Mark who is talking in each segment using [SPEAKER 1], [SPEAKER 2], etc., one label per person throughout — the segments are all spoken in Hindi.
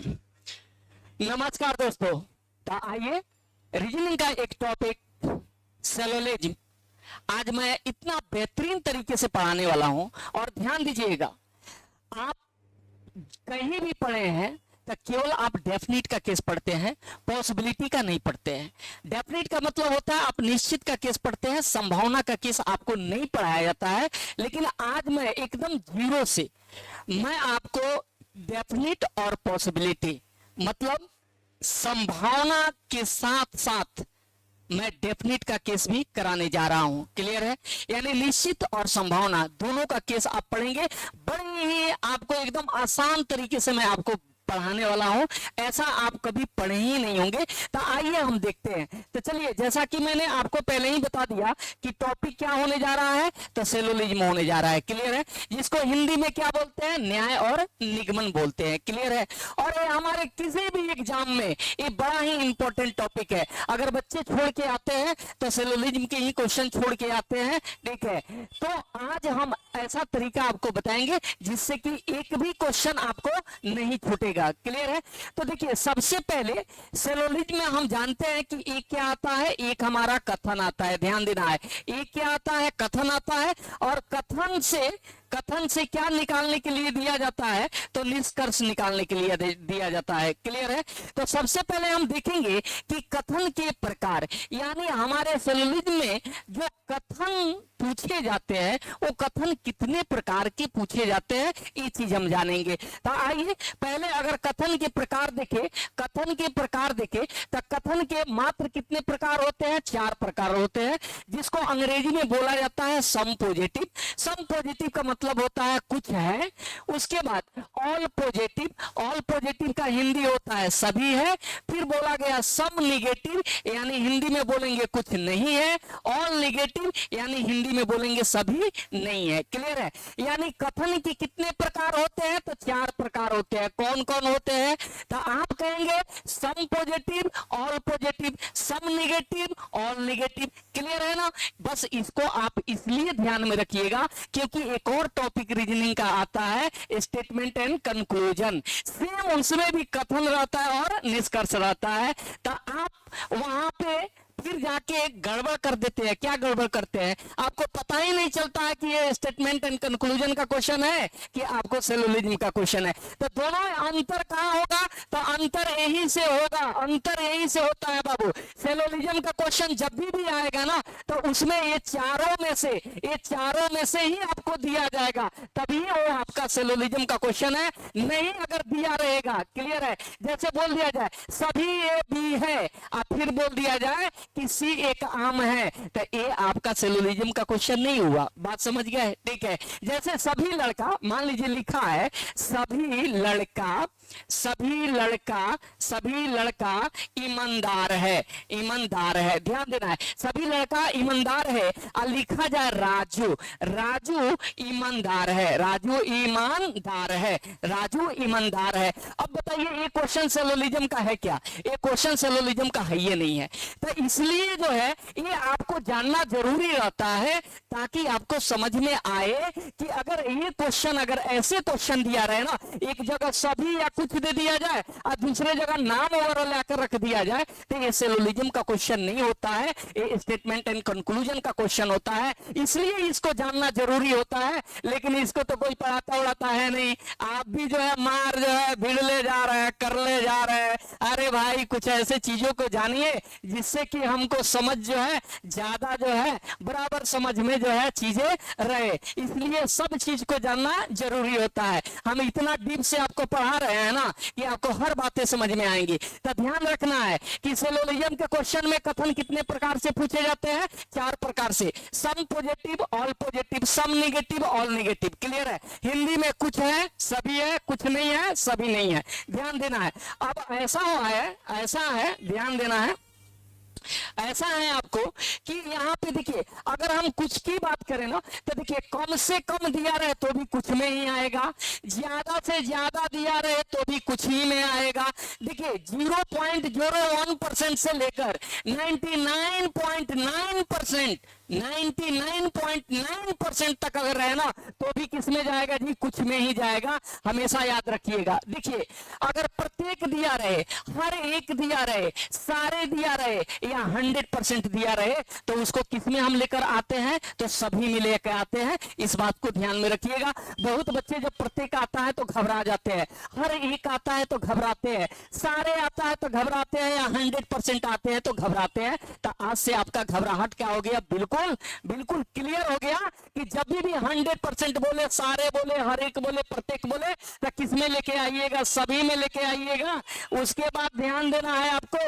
[SPEAKER 1] नमस्कार दोस्तों, तो आइए रीजनिंग का एक टॉपिक सेलोलिज्म आज मैं इतना बेहतरीन तरीके से पढ़ाने वाला हूं। और ध्यान दीजिएगा, आप कहीं भी पढ़े हैं तो केवल आप डेफिनिट का केस पढ़ते हैं, पॉसिबिलिटी का नहीं पढ़ते हैं। डेफिनिट का मतलब होता है आप निश्चित का केस पढ़ते हैं, संभावना का केस आपको नहीं पढ़ाया जाता है। लेकिन आज मैं एकदम जीरो से मैं आपको डेफिनिट और पॉसिबिलिटी मतलब संभावना के साथ साथ मैं डेफिनिट का केस भी कराने जा रहा हूं। क्लियर है? यानी निश्चित और संभावना दोनों का केस आप पढ़ेंगे। बड़े ही आपको एकदम आसान तरीके से मैं आपको पढ़ाने वाला हूं, ऐसा आप कभी पढ़े ही नहीं होंगे। तो आइए हम देखते हैं। तो चलिए, जैसा कि मैंने आपको पहले ही बता दिया कि टॉपिक क्या होने जा रहा है, तो सेलोलिज्म होने जा रहा है। क्लियर है? जिसको हिंदी में क्या बोलते हैं, न्याय और निगमन बोलते हैं। क्लियर है? और ये हमारे किसी भी एग्जाम में ये बड़ा ही इंपॉर्टेंट टॉपिक है। अगर बच्चे छोड़ के आते हैं तो सेलोलिज्म के ही क्वेश्चन छोड़ के आते हैं। ठीक है? तो आज हम ऐसा तरीका आपको बताएंगे जिससे कि एक भी क्वेश्चन आपको नहीं छूटेगा। क्लियर है? तो देखिए, सबसे पहले सेलोलिज्म में हम जानते हैं कि एक क्या आता है, एक हमारा कथन आता है। ध्यान देना है, एक क्या आता है, कथन आता है। और कथन से क्या निकालने के लिए दिया जाता है, तो निष्कर्ष निकालने के लिए दिया जाता है। क्लियर है? तो सबसे पहले हम देखेंगे कि कथन के प्रकार, यानी हमारे सेलोलिज्म में जो कथन पूछे जाते हैं वो कथन कितने प्रकार के पूछे जाते हैं, ये चीज हम जानेंगे। तो आइए पहले अगर कथन के प्रकार देखें तो कथन के मात्र कितने प्रकार होते हैं, 4 प्रकार होते हैं, जिसको अंग्रेजी में बोला जाता है सम पॉजिटिव। सम पॉजिटिव का मतलब होता है कुछ है। उसके बाद ऑल पॉजिटिव का हिंदी होता है सभी है। फिर बोला गया सम निगेटिव, यानी हिंदी में बोलेंगे कुछ नहीं है। ऑल निगेटिव यानी हिंदी में बोलेंगे सभी नहीं है। क्लियर है? यानी कथन के कितने प्रकार होते हैं, तो 4 प्रकार होते हैं। कौन कौन होते हैं, तो आप कहेंगे सम पॉजिटिव, ऑल पॉजिटिव, सम निगेटिव, ऑल निगेटिव। क्लियर है ना? बस इसको आप इसलिए ध्यान में रखिएगा क्योंकि एक और टॉपिक रीजनिंग का आता है स्टेटमेंट एंड कंक्लूजन। सेम उसमें भी कथन रहता है और निष्कर्ष रहता है। तो आप वहां पे फिर जाके गड़बड़ कर देते हैं। क्या गड़बड़ करते हैं, आपको पता ही नहीं चलता है कि ये स्टेटमेंट एंड कंक्लूजन का क्वेश्चन है कि आपको सेलोलिज्म का क्वेश्चन है। तो दोनों अंतर कहां होगा, तो अंतर यही से होगा, अंतर यही से होता है बाबू। सेलोलिज्म का क्वेश्चन जब भी आएगा ना, तो उसमें ये चारों में से ही आपको दिया जाएगा, तभी वो आपका सेलोलिज्म का क्वेश्चन है। नहीं अगर दिया रहेगा, क्लियर है, जैसे बोल दिया जाए सभी ए बी है और फिर बोल दिया जाए कि सी एक आम है, तो ये आपका सेलोलिज्म का क्वेश्चन नहीं हुआ। बात समझ गए? ठीक है? जैसे सभी लड़का, मान लीजिए लिखा है सभी लड़का ईमानदार है। ध्यान देना है, सभी लड़का ईमानदार है और लिखा जाए राजू ईमानदार है। राजू ईमानदार है। अब बताइए ये क्वेश्चन सेलोलिज्म का है क्या? ये क्वेश्चन सेलोलिज्म का है ये नहीं है। तो इसलिए जो है ये आपको जानना जरूरी रहता है ताकि आपको समझ में आए कि अगर ये क्वेश्चन, अगर ऐसे क्वेश्चन दिया रहे ना, एक जगह सभी या कुछ दे दिया जाए और दूसरे जगह नाम वगैरह लाकर रख दिया जाए, तो ये सेलोलिज्म का क्वेश्चन नहीं होता है, ये स्टेटमेंट एंड कंक्लूजन का क्वेश्चन होता है। इसलिए इसको जानना जरूरी होता है। लेकिन इसको तो कोई पढ़ाता उड़ाता है नहीं। आप भी जो है मार जो है भिड़ले जा रहे हैं, करले जा रहे हैं। अरे भाई, कुछ ऐसे चीजों को जानिए जिससे कि हमको समझ जो है ज्यादा जो है बराबर समझ में जो है चीजें रहे। इसलिए सब चीज को जानना जरूरी होता है। हम इतना डीप से आपको पढ़ा रहे हैं ना कि आपको हर बातें समझ में आएंगी। तो ध्यान रखना है कि सेलोलिज्म के क्वेश्चन में कथन कितने प्रकार से पूछे जाते हैं, 4 प्रकार से। सम पॉजिटिव, ऑल पॉजिटिव, सम निगेटिव, ऑल निगेटिव। क्लियर है? हिंदी में कुछ है सभी है, कुछ नहीं है सभी नहीं है। ध्यान देना है। अब ऐसा है, ध्यान देना है, ऐसा है आपको कि यहाँ पे देखिए, अगर हम कुछ की बात करें ना, तो देखिए कम से कम दिया रहे तो भी कुछ में ही आएगा, ज्यादा से ज्यादा दिया रहे तो भी कुछ ही में आएगा। देखिए 0.01% से लेकर 99.9% तक अगर रहे ना, तो भी किस में जाएगा जी, कुछ में ही जाएगा। हमेशा याद रखिएगा। देखिए अगर प्रत्येक दिया रहे, हर एक दिया रहे, सारे दिया रहे या 100% दिया रहे, तो उसको किसमें हम लेकर आते हैं? तो सभी में लेकर आते हैं। इस बात को ध्यान में रखिएगा। बहुत बच्चे जब प्रत्येक आता है तो घबरा जाते हैं, हर एक आता है तो घबराते हैं, सारे आता है तो घबराते हैं, या 100% आते हैं तो घबराते हैं। तो आज से आपका घबराहट क्या हो गया? बिल्कुल बिल्कुल क्लियर हो गया कि जब भी 100% बोले, सारे बोले, हर एक बोले, प्रत्येक बोले, तो किसमें लेके आइएगा? सभी में लेके आइएगा। उसके बाद ध्यान देना है आपको,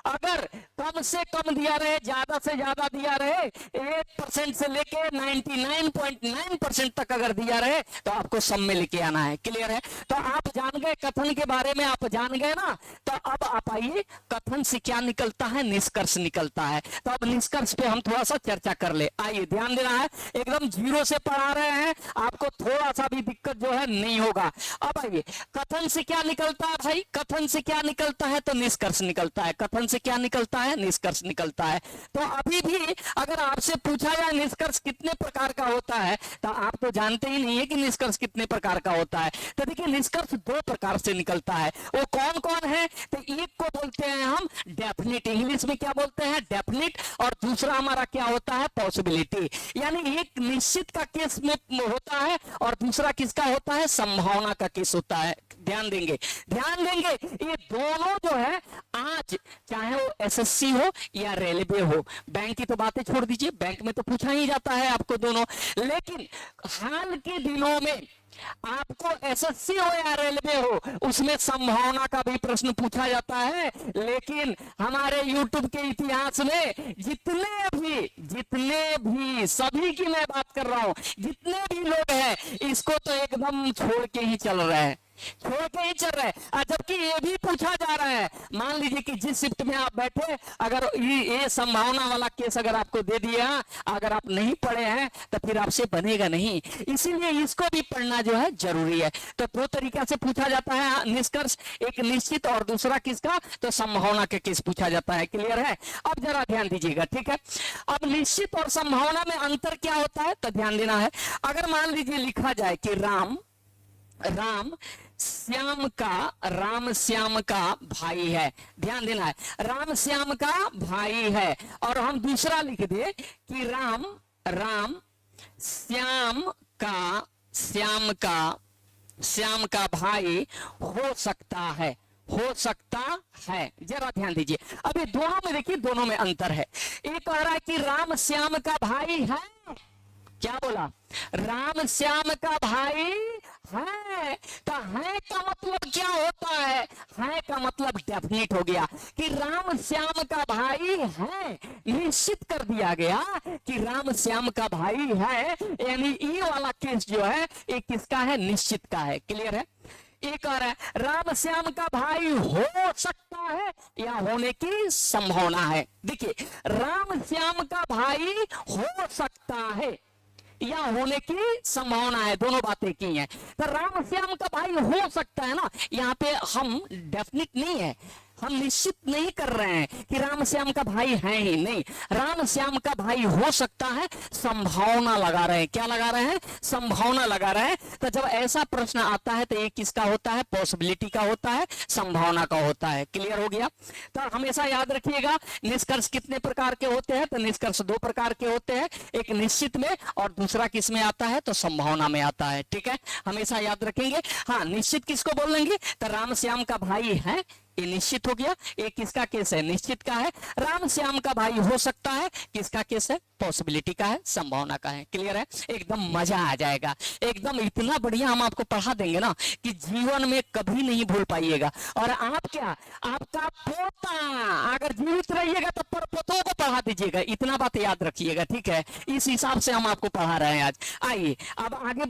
[SPEAKER 1] अगर कम से कम दिया रहे, ज्यादा से ज्यादा दिया रहे, 1% से लेके 99.9% तक अगर दिया रहे, तो आपको सब में लेके आना है। क्लियर है? तो आप जान गए कथन के बारे में, आप जान गए ना। तो अब आप आइए, कथन से क्या निकलता है? निष्कर्ष निकलता है। तो अब निष्कर्ष पे हम थोड़ा सा चर्चा कर ले। आइए, ध्यान देना है, एकदम जीरो से पढ़ा रहे हैं, आपको थोड़ा सा भी दिक्कत जो है नहीं होगा। अब आइए, कथन से क्या निकलता है भाई? कथन से क्या निकलता है? तो निष्कर्ष निकलता है। कथन से क्या निकलता है? निष्कर्ष निकलता है। तो अभी भी अगर आपसे पूछा जाए निष्कर्ष कितने प्रकार का होता है, तो आप तो जानते ही नहीं है कि निष्कर्ष कितने प्रकार का होता है। तो देखिए, निष्कर्ष दो प्रकार से निकलता है। वो कौन कौन है? तो एक को बोलते हैं हम डेफिनिट, इंग्लिश में क्या बोलते हैं? डेफिनिट। और दूसरा हमारा क्या होता है? पॉसिबिलिटी। यानी एक निश्चित का केस में होता है और दूसरा किसका होता है? संभावना का केस होता है। ध्यान देंगे, ध्यान देंगे, ये दोनों जो है आज, चाहे वो एसएससी हो या रेलवे हो, बैंक की तो बातें छोड़ दीजिए, बैंक में तो पूछा ही जाता है आपको दोनों, लेकिन हाल के दिनों में आपको एसएससी हो या रेलवे हो, उसमें संभावना का भी प्रश्न पूछा जाता है। लेकिन हमारे यूट्यूब के इतिहास में जितने भी सभी की मैं बात कर रहा हूं, जितने भी लोग हैं, इसको तो एकदम छोड़ के ही चल रहे हैं, छोड़ के ही चल रहे हैं। जबकि ये भी पूछा जा रहा है, मान लीजिए कि जिस शिफ्ट में आप बैठे, अगर ये संभावना वाला केस अगर आपको दे दिया, अगर आप नहीं पढ़े हैं तो फिर आपसे बनेगा नहीं। इसीलिए इसको भी पढ़ना जो है जरूरी है। तो दो तरीका से पूछा जाता है निष्कर्ष, एक निश्चित और दूसरा किसका? तो संभावना के केस पूछा जाता है। क्लियर है? अब जरा ध्यान दीजिएगा, ठीक है। अब निश्चित और संभावना में अंतर क्या होता है, तो ध्यान देना है। अगर मान लीजिए लिखा जाए कि राम श्याम का भाई है, ध्यान देना है, राम श्याम का भाई है, और हम दूसरा लिख दे कि राम श्याम का भाई हो सकता है। जरा ध्यान दीजिए, अभी दोनों में देखिए, दोनों में अंतर है। एक कह रहा है कि राम श्याम का भाई है, क्या बोला? राम श्याम का भाई है। तो है का मतलब क्या होता है? है का मतलब डेफिनेट हो गया कि राम श्याम का भाई है, निश्चित कर दिया गया कि राम श्याम का भाई है। यानी ये वाला केस जो है, ये किसका है? निश्चित का है। क्लियर है? एक और है, राम श्याम का भाई हो सकता है या होने की संभावना है। देखिए, राम श्याम का भाई हो सकता है या होने की संभावना है, दोनों बातें की हैं। तो राम श्याम का भाई हो सकता है ना, यहाँ पे हम डेफिनेट नहीं है, हम निश्चित नहीं कर रहे हैं कि राम श्याम का भाई है ही नहीं, राम श्याम का भाई हो सकता है, संभावना लगा रहे हैं। क्या लगा रहे हैं? संभावना लगा रहे हैं। तो जब ऐसा प्रश्न आता है तो ये किसका होता है? पॉसिबिलिटी का होता है, संभावना का होता है। क्लियर हो गया? तो हमेशा याद रखिएगा, निष्कर्ष कितने प्रकार के होते हैं? तो निष्कर्ष दो प्रकार के होते हैं, एक निश्चित में और दूसरा किस में आता है? तो संभावना में आता है। ठीक है, हमेशा याद रखेंगे। हाँ, निश्चित किसको बोलेंगे? तो राम श्याम का भाई है, ये निश्चित हो गया। एक किसका केस है? निश्चित का है। राम श्याम का भाई हो सकता है, किसका केस है? पॉसिबिलिटी का है, संभावना का है। क्लियर है? एकदम मजा आ जाएगा, एकदम इतना बढ़िया हम आपको पढ़ा देंगे ना कि जीवन में कभी नहीं भूल पाइएगा। और आप क्या, आपका पोता अगर जीवित रहिएगा तो परपोतों को पढ़ा दीजिएगा, इतना बात याद रखिएगा। ठीक है, इस हिसाब से हम आपको पढ़ा रहे हैं आज। आइए अब आगे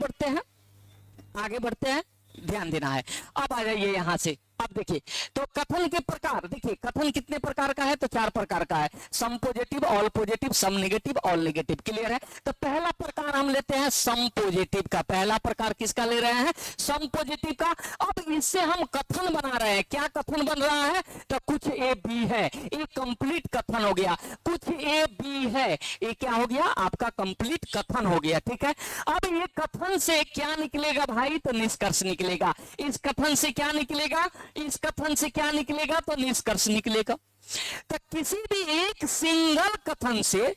[SPEAKER 1] बढ़ते हैं, ध्यान देना है। अब आ जाइए यहां से। अब देखिए, तो कथन के प्रकार, देखिए कथन कितने प्रकार का है? तो 4 प्रकार का है, some positive, all positive, some negative, all negative. Clear है? तो पहला प्रकार हम लेते हैं सम पॉजिटिव का। पहला प्रकार किसका ले रहे हैं? सम पॉजिटिव का। अब इससे हम कथन बना रहे हैं। क्या कथन बन रहा है? तो कुछ ए बी है, ये कंप्लीट कथन हो गया। कुछ ए बी है, ये क्या हो गया आपका कंप्लीट कथन हो गया। ठीक है, अब ये कथन से क्या निकलेगा भाई, तो निष्कर्ष निकलेगा। इस कथन से क्या निकलेगा, इस कथन से क्या निकलेगा, तो निष्कर्ष निकलेगा। तो किसी भी एक सिंगल कथन से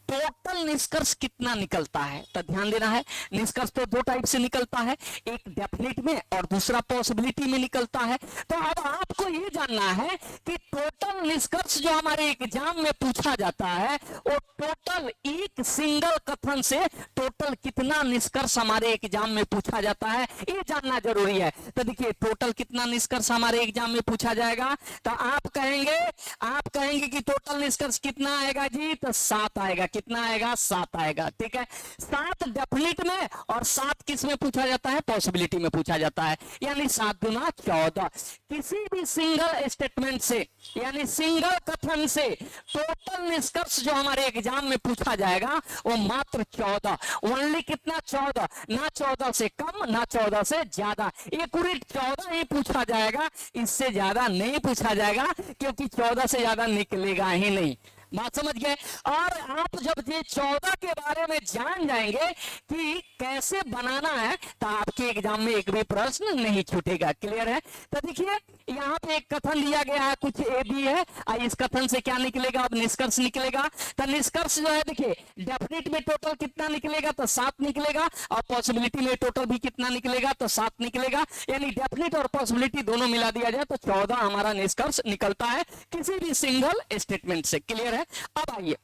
[SPEAKER 1] टोटल निष्कर्ष कितना निकलता है, तो ध्यान देना है। निष्कर्ष तो दो टाइप से निकलता है, एक डेफिनेट में और दूसरा पॉसिबिलिटी में निकलता है। तो अब आपको ये जानना है कि टोटल निष्कर्ष जो हमारे एग्जाम में पूछा जाता है, वो टोटल एक सिंगल कथन से टोटल कितना निष्कर्ष हमारे एग्जाम में पूछा जाता है, ये जानना जरूरी है। तो देखिए टोटल कितना निष्कर्ष हमारे एग्जाम में पूछा जाएगा, तो आप कहेंगे कि टोटल निष्कर्ष कितना आएगा जी, तो 7 आएगा। कितना आएगा, 7 आएगा। ठीक है, 7 डेफिनेट में और 7 किस में पूछा जाता है, पॉसिबिलिटी में पूछा जाता है, यानी 7 गुना 14। किसी भी सिंगल स्टेटमेंट से यानी सिंगल कथन से टोटल निष्कर्ष जो हमारे एग्जाम में पूछा जाएगा वो मात्र 14, ओनली कितना 14, ना 14 से कम ना 14 से ज्यादा, एक्यूरेट 14 ही पूछा जाएगा, इससे ज्यादा नहीं पूछा जाएगा, क्योंकि 14 से ज्यादा निकलेगा ही नहीं। बात समझ गए। और आप जब ये 14 के बारे में जान जाएंगे कि कैसे बनाना है, तो आपके एग्जाम में एक भी प्रश्न नहीं छूटेगा। क्लियर है। तो देखिए यहाँ पे एक कथन दिया गया है, कुछ ए बी है, इस कथन से क्या निकलेगा, अब निष्कर्ष निकलेगा। तो निष्कर्ष जो है देखिए डेफिनेट में टोटल कितना निकलेगा, तो 7 निकलेगा, और पॉसिबिलिटी में टोटल भी कितना निकलेगा, तो 7 निकलेगा, यानी डेफिनेट और पॉसिबिलिटी दोनों मिला दिया जाए तो 14 हमारा निष्कर्ष निकलता है किसी भी सिंगल स्टेटमेंट से। क्लियर है। अब आइए,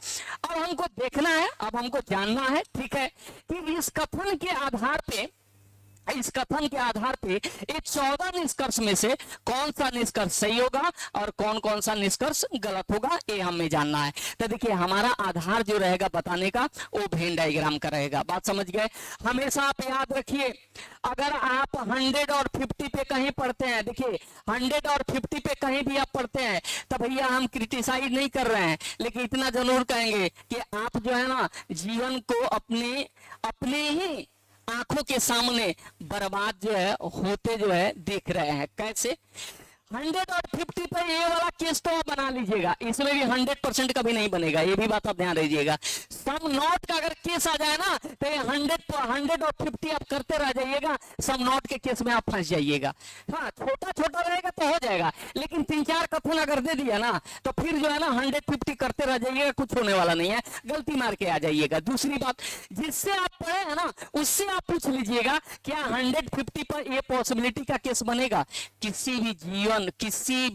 [SPEAKER 1] अब हमको देखना है, अब हमको जानना है, ठीक है, कि इस कथन के आधार पे ये 14 निष्कर्ष में से कौन सा निष्कर्ष सही होगा और कौन कौन सा निष्कर्ष गलत होगा, ये हमें जानना है। तो देखिए हमारा आधार जो रहेगा बताने का, वो वेन डायग्राम का रहेगा। बात समझ गए। हमेशा आप याद रखिए, अगर आप 100 और 50 पे कहीं पढ़ते हैं, देखिए 100 और 50 पे कहीं भी आप पढ़ते हैं, तो भैया हम क्रिटिसाइज नहीं कर रहे हैं, लेकिन इतना जरूर कहेंगे कि आप जो है ना जीवन को अपने ही आंखों के सामने बर्बाद जो है होते जो है देख रहे हैं। कैसे, 100 और 50 पे ये वाला केस तो बना लीजिएगा, इसमें भी 100% कभी नहीं बनेगा, ये भी बात आप ध्यान रखिएगा। सम नॉट का अगर केस आ जाए ना, तो ये 100 और 50 आप करते रह जाइएगा, सम नॉट के केस में आप फंस जाइएगा। हाँ, छोटा छोटा रहेगा तो हो जाएगा, लेकिन 3-4 कथन अगर दे दिया ना, तो फिर जो है ना 100-50 करते रह जाइएगा, कुछ होने वाला नहीं है, गलती मार के आ जाइएगा। दूसरी बात, जिससे आप पढ़े है ना, उससे आप पूछ लीजिएगा क्या 100-50 पर ये पॉसिबिलिटी का केस बनेगा। किसी भी जीवन किसी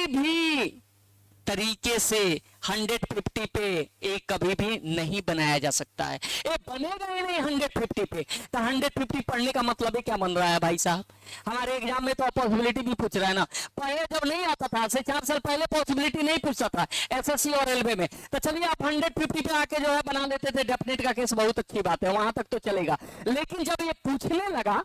[SPEAKER 1] भी तरीके से 150 पे एक कभी भी नहीं बनाया जा सकता है, ये बनेगा ही नहीं 150 पे। तो 150 पढ़ने का मतलब क्या बन रहा है भाई साहब, हमारे एग्जाम में तो पॉसिबिलिटी भी पूछ रहा है ना। पहले जब नहीं आता था, से 4 साल पहले पॉसिबिलिटी नहीं पूछता था एसएससी और रेलवे में, तो चलिए आप 150 पे आके जो है बना लेते थे डेफिनेट का केस, बहुत अच्छी बात है, वहां तक तो चलेगा। लेकिन जब ये पूछने लगा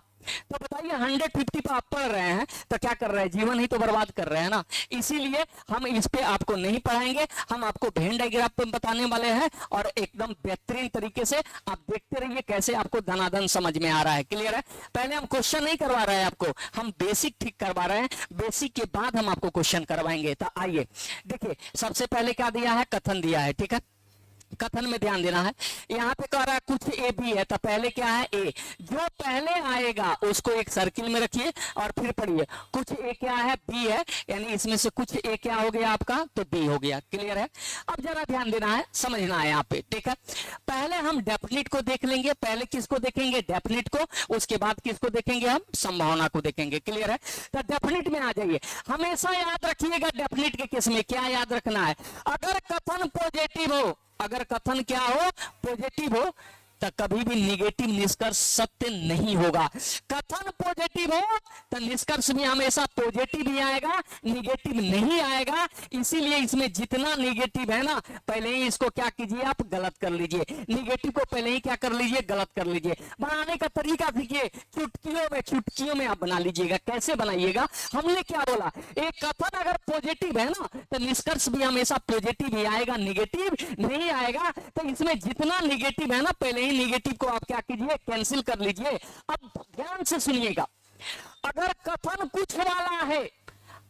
[SPEAKER 1] तो बताइए 150 पे आप पढ़ रहे हैं तो क्या कर रहे हैं, जीवन ही तो बर्बाद कर रहे हैं ना। इसीलिए हम इस पे आपको नहीं पढ़ाएंगे, हम आपको वेन डायग्राम पे बताने वाले हैं, और एकदम बेहतरीन तरीके से आप देखते रहिए कैसे आपको धनाधन समझ में आ रहा है। क्लियर है। पहले हम क्वेश्चन नहीं करवा रहे हैं आपको, हम बेसिक ठीक करवा रहे हैं, बेसिक के बाद हम आपको क्वेश्चन करवाएंगे। तो आइए देखिए, सबसे पहले क्या दिया है, कथन दिया है। ठीक है, कथन में ध्यान देना है। यहाँ पे कह रहा है कुछ ए बी है, तो पहले क्या है, ए। जो पहले आएगा उसको एक सर्किल में रखिए और फिर पढ़िए। कुछ ए क्या है, बी है, यानी इसमें से कुछ ए क्या हो गया आपका, तो बी हो गया। क्लियर है। अब जरा ध्यान देना है, समझना है यहाँ पे। ठीक है, पहले हम डेफिनेट को देख लेंगे। पहले किसको देखेंगे, डेफिनेट को, उसके बाद किसको देखेंगे, हम संभावना को देखेंगे। क्लियर है। तो डेफिनेट में आ जाइए। हमेशा याद रखिएगा डेफिनेट के केस में क्या याद रखना है, अगर कथन पॉजिटिव हो, अगर कथन क्या हो, पॉजिटिव हो, तो कभी भी निगेटिव निष्कर्ष सत्य नहीं होगा। कथन पॉजिटिव हो तो निष्कर्ष भी हमेशा पॉजिटिव ही आएगा, निगेटिव नहीं आएगा। इसीलिए इसमें जितना निगेटिव है ना, पहले ही इसको क्या कीजिए, आप गलत कर लीजिए। निगेटिव को पहले ही क्या कर लीजिए, गलत कर लीजिए। बनाने का तरीका देखिए, चुटकियों में आप बना लीजिएगा। कैसे बनाइएगा, हमने क्या बोला, एक कथन अगर पॉजिटिव है ना, तो निष्कर्ष भी हमेशा पॉजिटिव ही आएगा, निगेटिव नहीं आएगा। तो इसमें जितना निगेटिव है ना, पहले निगेटिव को आप क्या कीजिए, कैंसिल कर लीजिए। अब ध्यान से सुनिएगा, अगर कथन कुछ वाला है,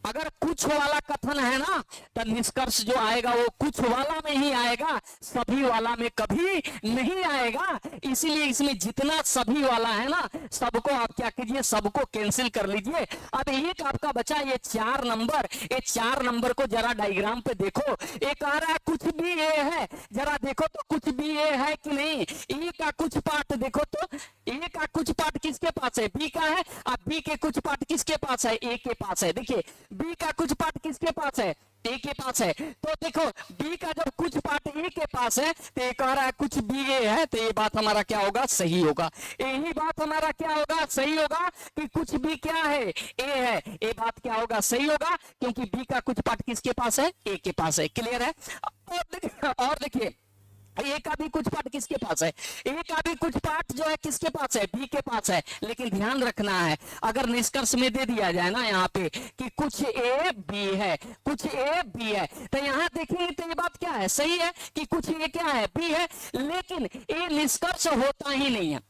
[SPEAKER 1] अगर कुछ वाला कथन है ना तो निष्कर्ष जो आएगा वो कुछ वाला में ही आएगा, सभी वाला में कभी नहीं आएगा। इसीलिए इसमें जितना सभी वाला है ना सबको आप क्या कीजिए, सबको कैंसिल कर लीजिए। अब एक आपका बचा ये 4 नंबर, ये 4 नंबर को जरा डायग्राम पे देखो। एक आ रहा है कुछ भी ए है, जरा देखो तो कुछ भी ए है कि नहीं। ए का कुछ पार्ट देखो तो ए का कुछ पार्ट किसके पास है, बी का है। अब बी के कुछ पार्ट किसके पास है, ए के पास है। देखिए बी का कुछ पार्ट किसके पास है, ए के पास है। तो देखो बी का जब कुछ पार्ट ए के पास है तो ये कह रहा है कुछ बी ए है, तो ये बात हमारा क्या होगा, सही होगा। यही बात हमारा क्या होगा, सही होगा कि कुछ भी क्या है, ए है। ये बात क्या होगा, सही होगा, क्योंकि बी का कुछ पार्ट किसके पास है, ए के पास है। क्लियर है। और देखिए ए का भी कुछ पार्ट किसके पास है, ए का भी कुछ पार्ट जो है किसके पास है, बी के पास है। लेकिन ध्यान रखना है, अगर निष्कर्ष में दे दिया जाए ना यहाँ पे कि कुछ ए बी है, कुछ ए बी है, तो यहाँ देखेंगे तो ये बात क्या है, सही है कि कुछ ए क्या है, बी है। लेकिन ए निष्कर्ष होता ही नहीं है।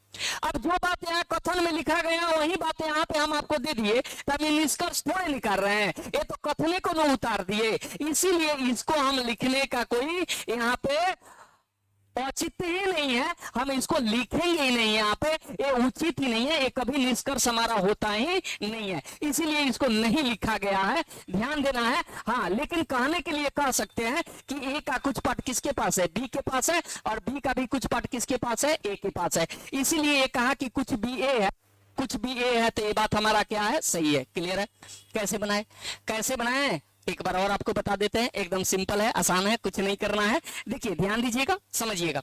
[SPEAKER 1] अब जो बात यहाँ कथन में लिखा गया वही बात यहाँ पे हम आपको दे दिए, तब ये निष्कर्ष थोड़े निकाल रहे हैं, ये तो कथने को न उतार दिए। इसीलिए इसको हम लिखने का कोई यहाँ पे औचित्य ही नहीं है, हम इसको लिखेंगे ही नहीं यहाँ पे, ये उचित ही नहीं है, ये कभी निष्कर्ष हमारा होता ही नहीं है, इसीलिए इसको नहीं लिखा गया है। ध्यान देना है। हाँ, लेकिन कहने के लिए कह सकते हैं कि ए का कुछ पार्ट किसके पास है, बी के पास है, और बी का भी कुछ पार्ट किसके पास है, ए के पास है। इसीलिए ये कहा कि कुछ बी ए है, कुछ भी ए है, तो ये बात हमारा क्या है, सही है। क्लियर है। कैसे बनाए, कैसे बनाए एक बार और आपको बता देते हैं, एकदम सिंपल है, आसान है, कुछ नहीं करना है। देखिए ध्यान दीजिएगा, समझिएगा।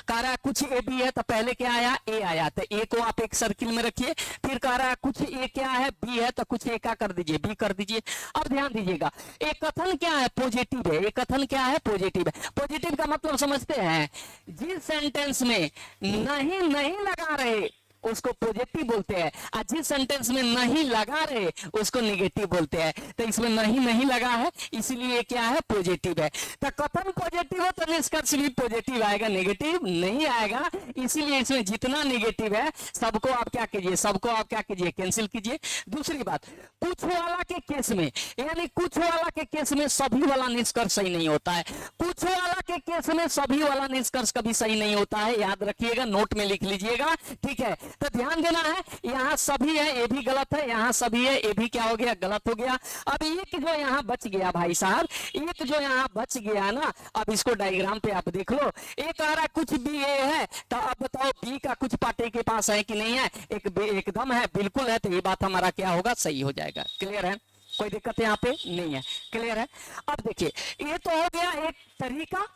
[SPEAKER 1] कह रहा है कुछ ए बी है, तो पहले क्या आया, ए आया, तो ए को आप एक सर्किल में रखिए। फिर कह रहा है कुछ ए क्या है, बी है, तो कुछ ए का कर दीजिए, बी कर दीजिए। अब ध्यान दीजिएगा, एक कथन क्या है, पॉजिटिव है। एक कथन क्या है, पॉजिटिव है। पॉजिटिव का मतलब समझते हैं, जिस सेंटेंस में नहीं नहीं लगा रहे उसको पॉजिटिव बोलते हैं, और जिस सेंटेंस में नहीं लगा रहे उसको निगेटिव बोलते हैं। तो इसमें नहीं नहीं लगा है, इसलिए क्या है, पॉजिटिव है। तो कथन पॉजिटिव है तो निष्कर्ष भी पॉजिटिव आएगा, नेगेटिव नहीं आएगा। इसीलिए इसमें जितना नेगेटिव है सबको आप क्या कीजिए, सबको आप क्या कीजिए, कैंसिल कीजिए। दूसरी बात, कुछ वाला के केस में, यानी कुछ वाला के केस में सभी वाला निष्कर्ष सही नहीं होता है। कुछ वाला के केस में सभी वाला निष्कर्ष कभी सही नहीं होता है, याद रखिएगा, नोट में लिख लीजिएगा। ठीक है, तो ध्यान देना है, यहाँ सभी है, ये भी गलत है, यहाँ सभी है, ये भी क्या हो गया, गलत हो गया। अब एक जो यहाँ बच गया भाई साहब, एक जो यहाँ बच गया ना, अब इसको डायग्राम पे आप देख लो। एक आ रहा कुछ बी ए है, तो अब बताओ बी का कुछ पार्ट ए के पास है कि नहीं है, एकदम है, बिल्कुल है, तो ये बात हमारा क्या होगा, सही हो जाएगा। क्लियर है, कोई दिक्कत यहाँ पे नहीं है। क्लियर है। अब देखिए ये तो हो गया एक तरीका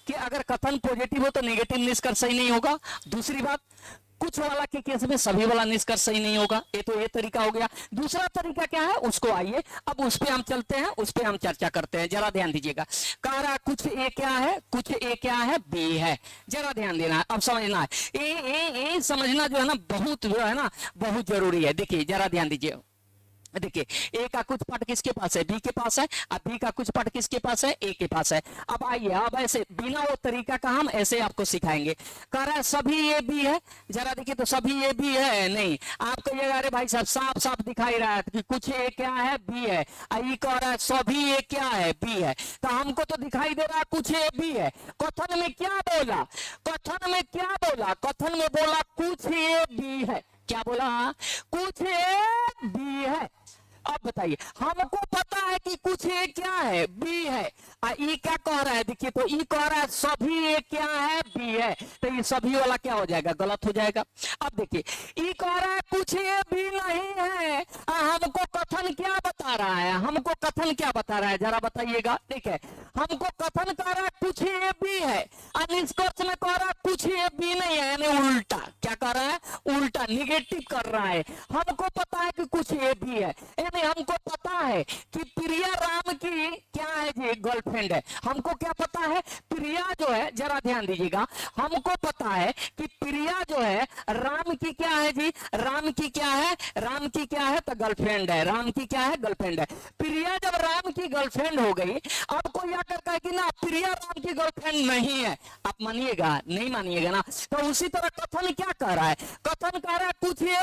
[SPEAKER 1] कि अगर कथन पॉजिटिव हो तो नेगेटिव निष्कर्ष सही नहीं होगा। दूसरी बात, कुछ वाला के केस में सभी वाला निष्कर्ष सही नहीं होगा, ये तो ये तरीका हो गया। दूसरा तरीका क्या है, उसको आइए अब उस पे हम चलते हैं, उस पे हम चर्चा करते हैं। जरा ध्यान दीजिएगा, कह रहा कुछ ए क्या है, कुछ ए क्या है, बी है। जरा ध्यान देना है, अब समझना है, ए समझना जो है ना, बहुत जो है ना, बहुत जरूरी है। देखिए जरा ध्यान दीजिए, देखिए ए का कुछ पार्ट किसके पास है, बी के पास है, अब बी का कुछ पार्ट किसके पास है, ए के पास है। अब आइए, अब ऐसे बिना वो तरीका का हम ऐसे आपको सिखाएंगे। कह रहा है सभी ए बी है, जरा देखिए तो सभी ए बी है, नहीं, आप कहिएगा अरे भाई साहब साफ साफ दिखाई रहा है कि कुछ ए क्या है, बी है। आई कह रहा है सभी ए क्या है, बी है, तो हमको तो दिखाई दे रहा है कुछ ए बी है। कथन में क्या बोला, कथन में क्या बोला, कथन में बोला कुछ ए बी है। क्या बोला, कुछ ए बी है। अब बताइए, हमको पता है कि कुछ ए क्या है, बी है, और ई क्या कह रहा है, देखिए तो ई कह रहा है सभी ए क्या है, बी है, तो ये सभी वाला क्या हो जाएगा, गलत हो जाएगा। अब देखिए ई कह रहा है कुछ ए बी नहीं है, हमको कथन क्या बता रहा है, हमको कथन क्या बता रहा है, जरा बताइएगा। देखिए हमको कथन कह रहा है कुछ ए बी है, और निष्कर्ष में कह रहा है कुछ ए बी नहीं है, यानी उल्टा क्या कर रहा है, उल्टा निगेटिव कर रहा है। हमको पता है कि कुछ ए बी है, हमको पता है कि प्रिया राम की क्या है जी, गर्लफ्रेंड है। हमको क्या पता है, प्रिया जो है, जरा ध्यान दीजिएगा, हमको पता है कि प्रिया जो है राम की क्या है जी, राम की क्या है, राम की क्या है, तो गर्लफ्रेंड है, राम की क्या है, गर्लफ्रेंड है। प्रिया जब राम की गर्लफ्रेंड हो गई, अब कोई आकर कहे कि ना प्रिया राम की गर्लफ्रेंड नहीं है, आप मानिएगा, नहीं मानिएगा ना। तो उसी तरह कथन क्या कह रहा है, कथन कह रहा है कुछ ए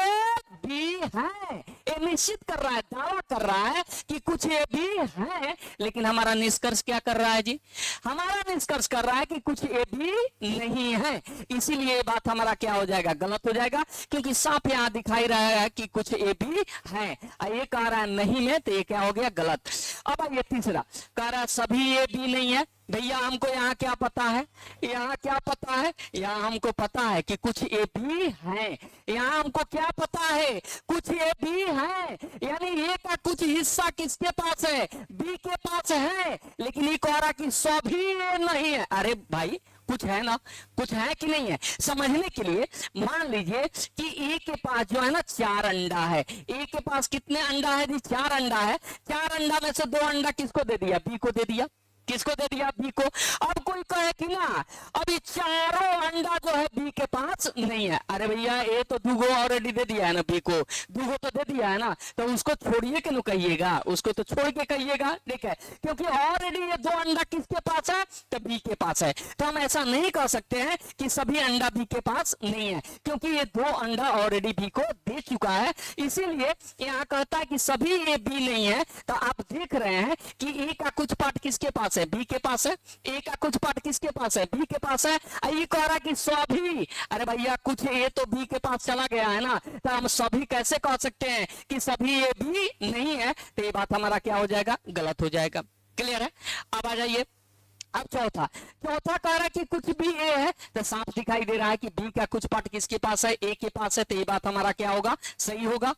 [SPEAKER 1] बी है, ये निश्चित कर रहा है, दावा कर रहा है कि कुछ ए भी है, लेकिन हमारा निष्कर्ष क्या कर रहा है जी? हमारा निष्कर्ष कर रहा है कि कुछ ए भी नहीं है, इसीलिए ये बात हमारा क्या हो जाएगा? गलत हो जाएगा, क्योंकि साफ यहाँ दिखाई रहा है कि कुछ ए भी है, ये कह रहा है नहीं है, तो ये क्या हो गया? गलत। अब ये तीसरा कह रहा है सभी ए भी नहीं है। भैया हमको यहाँ क्या पता है? यहाँ क्या पता है? यहाँ हमको पता है कि कुछ ए भी है। यहाँ हमको क्या पता है? कुछ ए भी है, यानी ए का कुछ हिस्सा किसके पास है? बी के पास है, लेकिन ये कह रहा कि सभी ए नहीं है। अरे भाई कुछ है ना, कुछ है कि नहीं है? समझने के लिए मान लीजिए कि ए के पास जो है ना 4 अंडा है। ए के पास कितने अंडा है जी? 4 अंडा है। 4 अंडा में से 2 अंडा किसको दे दिया? बी को दे दिया। किसको दे दिया? बी को। अब कोई कहे कि ना अभी चारों अंडा जो है बी के पास नहीं है। अरे भैया ए तो दूगो ऑलरेडी दे दिया है ना बी को, दूगो तो दे दिया है ना, तो उसको छोड़िए कि नु कहिएगा, उसको तो छोड़ के कहिएगा, ठीक है? क्योंकि ऑलरेडी ये 2 अंडा किसके पास है? तो बी के पास है। तो हम ऐसा नहीं कह सकते हैं कि सभी अंडा बी के पास नहीं है, क्योंकि ये 2 अंडा ऑलरेडी बी को दे चुका है। इसीलिए यहाँ कहता है कि सभी ए बी नहीं है। तो आप देख रहे हैं कि ए का कुछ पार्ट किसके पास है? बी के पास है। ए का कुछ पार्ट किसके पास है? बी के पास है। ये कह रहा कि सभी, अरे भैया कुछ ए तो बी के पास चला गया है ना, तो हम सभी कैसे कह सकते हैं कि सभी ए भी नहीं है? तो ये बात हमारा क्या हो जाएगा? गलत हो जाएगा। क्लियर है? अब आ जाइए अब चौथा कह रहा है कि कुछ भी ए है, तो साफ दिखाई दे रहा है कि बी का कुछ पार्ट किसके पास है? ए के पास है, तो ये बात हमारा क्या होगा? सही होगा।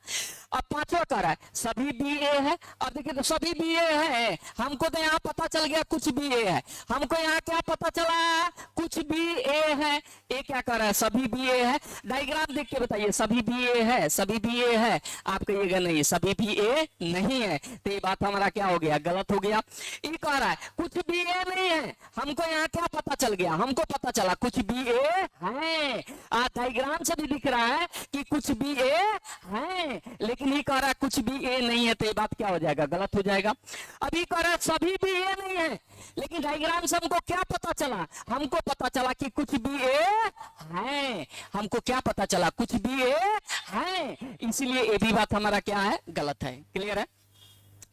[SPEAKER 1] अब पांचवा कह रहा है सभी बी ए है। अब देखिए तो सभी बी ए है, हमको तो यहाँ पता चल गया कुछ बी ए है। हमको यहाँ क्या पता चला? कुछ बी ए है। ए क्या कह रहा है? सभी बी ए है। डायग्राम देख के बताइए, सभी बी ए है, सभी बी ए है। आप कहिएगा नहीं सभी बी ए नहीं है, तो ये बात हमारा क्या हो गया? गलत हो गया। ये कह रहा है कुछ बी ए नहीं है। हमको यहाँ क्या पता चल गया? हमको पता चला कुछ बी ए है। डायग्राम से भी दिख रहा है कि कुछ बी ए है, लेकिन ये कह रहा है कुछ बी ए नहीं है, तो ये बात क्या हो जाएगा? गलत हो जाएगा। अभी कह रहा है सभी बी ए नहीं है, लेकिन डायग्राम से हमको क्या पता चला? हमको पता चला कि कुछ बी ए है। हमको क्या पता चला? कुछ बी ए है, इसीलिए ये भी बात हमारा क्या है? गलत है। क्लियर है?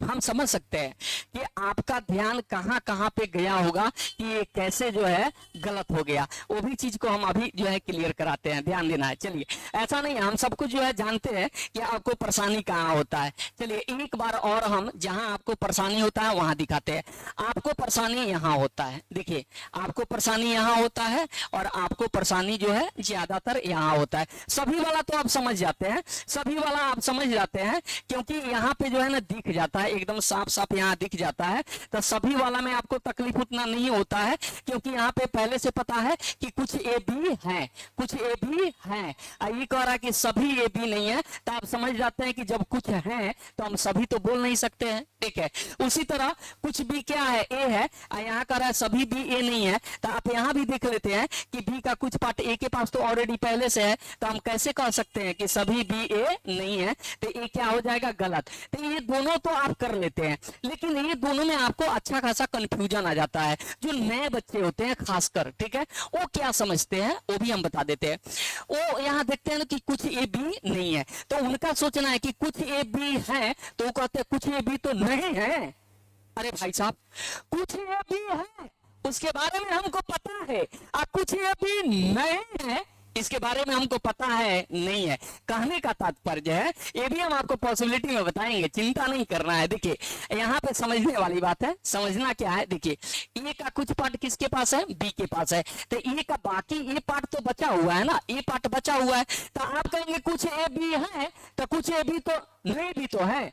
[SPEAKER 1] हम समझ सकते हैं कि आपका ध्यान कहां कहां पे गया होगा कि ये कैसे जो है गलत हो गया, वो भी चीज को हम अभी जो है क्लियर कराते हैं, ध्यान देना है। चलिए ऐसा नहीं है, हम सबको जो है जानते हैं कि आपको परेशानी कहां होता है। चलिए एक बार और हम जहां आपको परेशानी होता है वहां दिखाते हैं। आपको परेशानी यहां होता है, देखिए आपको परेशानी यहां होता है और आपको परेशानी जो है ज्यादातर यहां होता है। सभी वाला तो आप समझ जाते हैं, सभी वाला आप समझ जाते हैं, क्योंकि यहाँ पे जो है ना दिख जाता है, एकदम साफ साफ यहाँ दिख जाता है। तो सभी वाला में आपको तकलीफ उतना नहीं होता है, क्योंकि यहाँ पे पहले से पता है कि कुछ ए भी है, कुछ ए भी है। ये कह रहा है कि सभी ए भी नहीं है, तो आप समझ जाते हैं कि जब कुछ है तो हम सभी तो बोल नहीं सकते हैं, ठीक है? उसी तरह कुछ भी क्या है? ए है। यहाँ कह रहा है सभी बी ए नहीं है, तो आप यहाँ भी देख लेते हैं कि बी का कुछ पार्ट ए के पास तो ऑलरेडी पहले से है, तो हम कैसे कह सकते हैं कि सभी बी ए नहीं है? तो ये क्या हो जाएगा? गलत। तो ये दोनों तो आप कर लेते हैं, लेकिन ये दोनों में आपको अच्छा खासा कंफ्यूजन आ जाता है। जो नए बच्चे होते हैं खासकर, ठीक है, वो क्या समझते हैं वो भी हम बता देते हैं। वो यहाँ देखते हैं कि कुछ ए बी नहीं है, तो उनका सोचना है कि कुछ ए बी है, तो वो कहते हैं कुछ ए बी तो नहीं है। अरे भाई साहब कुछ ए बी है उसके बारे में हमको पता है, कुछ ए बी नहीं है इसके बारे में हमको पता है नहीं है। कहने का तात्पर्य है, ये भी हम आपको पॉसिबिलिटी में बताएंगे, चिंता नहीं करना है। देखिए यहाँ पे समझने वाली बात है, समझना क्या है। देखिए ए का कुछ पार्ट किसके पास है? बी के पास है, तो ए का बाकी ए पार्ट तो बचा हुआ है ना, ए पार्ट बचा हुआ है। तो आप कहेंगे कुछ ए बी है, तो कुछ ए बी तो नहीं भी तो है।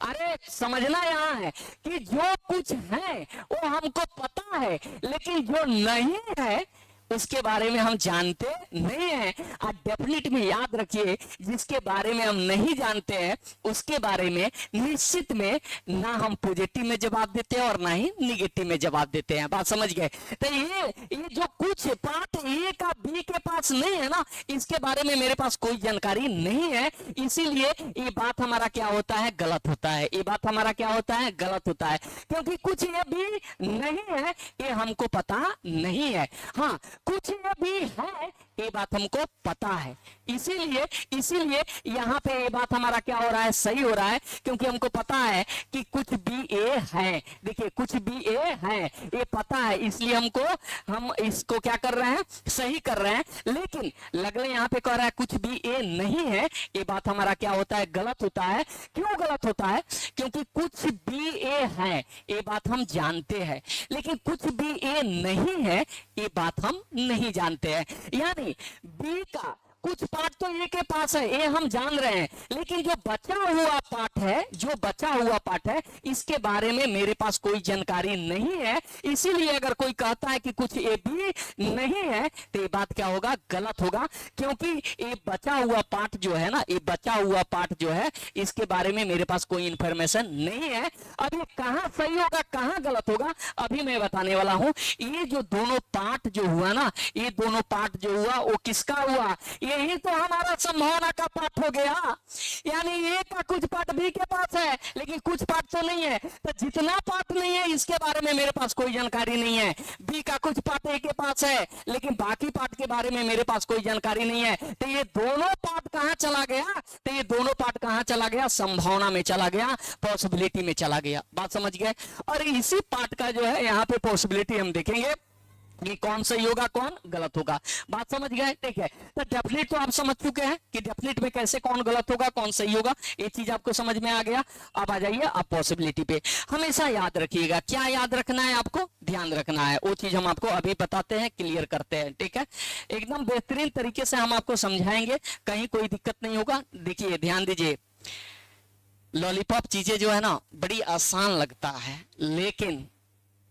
[SPEAKER 1] अरे समझना यहाँ है कि जो कुछ है वो हमको पता है, लेकिन जो नहीं है उसके बारे में हम जानते नहीं है। और डेफिनेट में याद रखिए, जिसके बारे में हम नहीं जानते हैं उसके बारे में निश्चित में ना हम पॉजिटिव में जवाब देते हैं और ना ही निगेटिव में जवाब देते हैं। बात समझ गए? तो ये जो कुछ पार्ट ए का बी के पास नहीं है ना, इसके बारे में मेरे पास कोई जानकारी नहीं है, इसीलिए ये बात हमारा क्या होता है? गलत होता है। ये बात हमारा क्या होता है? गलत होता है, क्योंकि कुछ ये भी नहीं है, ये हमको पता नहीं है। हाँ कुछ ये भी है, ये बात हमको पता है। इसीलिए इसीलिए यहाँ पे ये बात हमारा क्या हो रहा है, सही हो रहा है, क्योंकि हमको पता है कि कुछ भी ए है। देखिए कुछ भी ए है, ये पता है, इसलिए हम इसको क्या कर रहे हैं, सही कर रहे हैं। लेकिन लगले यहाँ पे कह रहा है कुछ भी ए नहीं है, ये बात हमारा क्या होता है, गलत होता है। क्यों गलत होता है? क्योंकि कुछ भी ए है ये बात हम जानते हैं, लेकिन कुछ भी ए नहीं है ये बात हम नहीं जानते हैं। यानी बी का कुछ पार्ट तो ए के पास है, ये हम जान रहे हैं, लेकिन जो बचा हुआ पार्ट है, जो बचा हुआ पार्ट है, इसके बारे में मेरे पास कोई जानकारी नहीं है। इसीलिए अगर कोई कहता है कि कुछ ए भी नहीं है तो ये बात क्या होगा, गलत होगा, क्योंकि ये बचा हुआ पार्ट जो है ना, ये बचा हुआ पार्ट जो है, इसके बारे में मेरे पास कोई इंफॉर्मेशन नहीं है। अब ये कहां सही होगा कहां गलत होगा अभी मैं बताने वाला हूं। ये जो दोनों पार्ट जो हुआ ना, ये दोनों पार्ट जो हुआ वो किसका हुआ, यही तो हमारा संभावना का पार्ट हो गया। यानी ए का कुछ पार्ट बी के पास है, लेकिन कुछ पार्ट तो नहीं है। तो जितना पार्ट नहीं है इसके बारे में मेरे पास कोई जानकारी नहीं है। बी का कुछ पार्ट ए के पास है, लेकिन बाकी पार्ट के बारे में मेरे पास कोई जानकारी नहीं है। तो ये दोनों पार्ट कहां चला गया, तो ये दोनों पार्ट कहां चला गया, संभावना में चला गया, पॉसिबिलिटी में चला गया। बात समझ गए? और इसी पार्ट का जो है यहाँ पे पॉसिबिलिटी हम देखेंगे कि कौन सही होगा कौन गलत होगा। बात समझ गए? ठीक है, तो डेफिनेट तो आप समझ चुके हैं कि डेफिनेट में कैसे कौन गलत होगा कौन सही होगा, ये चीज आपको समझ में आ गया। अब आ जाइए आप पॉसिबिलिटी पे। हमेशा याद रखिएगा, क्या याद रखना है आपको, ध्यान रखना है, वो चीज हम आपको अभी बताते हैं, क्लियर करते हैं। ठीक है, एकदम बेहतरीन तरीके से हम आपको समझाएंगे, कहीं कोई दिक्कत नहीं होगा। देखिए ध्यान दीजिए, लॉलीपॉप चीजें जो है ना बड़ी आसान लगता है, लेकिन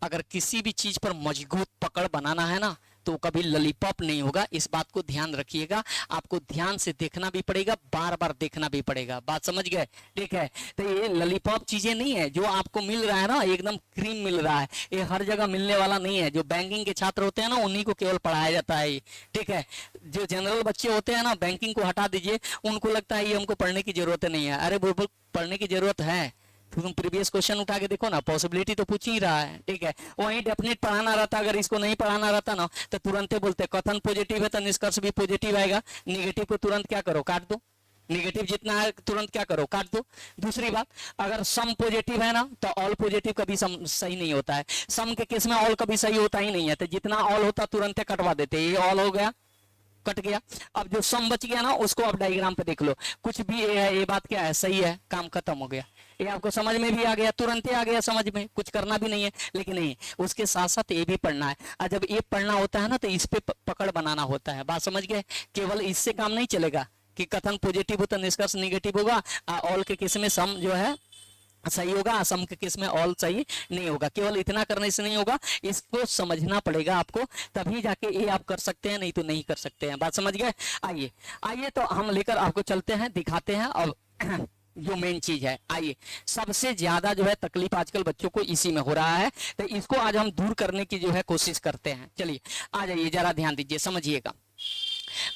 [SPEAKER 1] अगर किसी भी चीज पर मजबूत पकड़ बनाना है ना तो कभी लॉलीपॉप नहीं होगा। इस बात को ध्यान रखिएगा, आपको ध्यान से देखना भी पड़ेगा, बार बार देखना भी पड़ेगा। बात समझ गए? ठीक है, तो ये लॉलीपॉप चीजें नहीं है जो आपको मिल रहा है ना, एकदम क्रीम मिल रहा है, ये हर जगह मिलने वाला नहीं है। जो बैंकिंग के छात्र होते हैं ना उन्हीं को केवल पढ़ाया जाता है। ठीक है, जो जनरल बच्चे होते हैं ना, बैंकिंग को हटा दीजिए, उनको लगता है ये हमको पढ़ने की जरूरत नहीं है। अरे बुलबुल, पढ़ने की जरूरत है, तुम प्रीवियस क्वेश्चन उठा के देखो ना, पॉसिबिलिटी तो पूछ ही रहा है। ठीक है, वहीं डेफिनेट पढ़ाना रहता, अगर इसको नहीं पढ़ाना रहता ना तो तुरंत बोलते कथन पॉजिटिव है तो निष्कर्ष भी पॉजिटिव आएगा। निगेटिव को तुरंत क्या करो, काट दो। निगेटिव जितना है तुरंत क्या करो, काट दो। दूसरी बात, अगर सम पॉजिटिव है ना तो ऑल पॉजिटिव कभी सम सही नहीं होता है। सम के केस में ऑल कभी सही होता ही नहीं है, तो जितना ऑल होता तुरंत कटवा देते। ये ऑल हो गया, कट गया। अब जो सम बच गया ना उसको आप डायग्राम पे देख लो, कुछ भी ए है, ये बात क्या है, सही है, काम खत्म हो गया। ये आपको समझ में भी आ गया, तुरंत ही आ गया समझ में, कुछ करना भी नहीं है। लेकिन नहीं, उसके साथ साथ ये भी पढ़ना है, और जब ये पढ़ना होता है ना तो इस पे पकड़ बनाना होता है। बात समझ गए? केवल इससे काम नहीं चलेगा कि कथन पॉजिटिव हो तो निष्कर्ष निगेटिव होगा, ऑल के केस में सम जो है सही होगा, असम के केस में ऑल सही नहीं होगा। केवल इतना करने से नहीं होगा, इसको समझना पड़ेगा आपको, तभी जाके ये आप कर सकते हैं, नहीं तो नहीं कर सकते हैं। बात समझ गए? आइए आइए तो हम लेकर आपको चलते हैं, दिखाते हैं। और जो मेन चीज है, आइए, सबसे ज्यादा जो है तकलीफ आजकल बच्चों को इसी में हो रहा है, तो इसको आज हम दूर करने की जो है कोशिश करते हैं। चलिए आ जाइए, जरा ध्यान दीजिए, समझिएगा।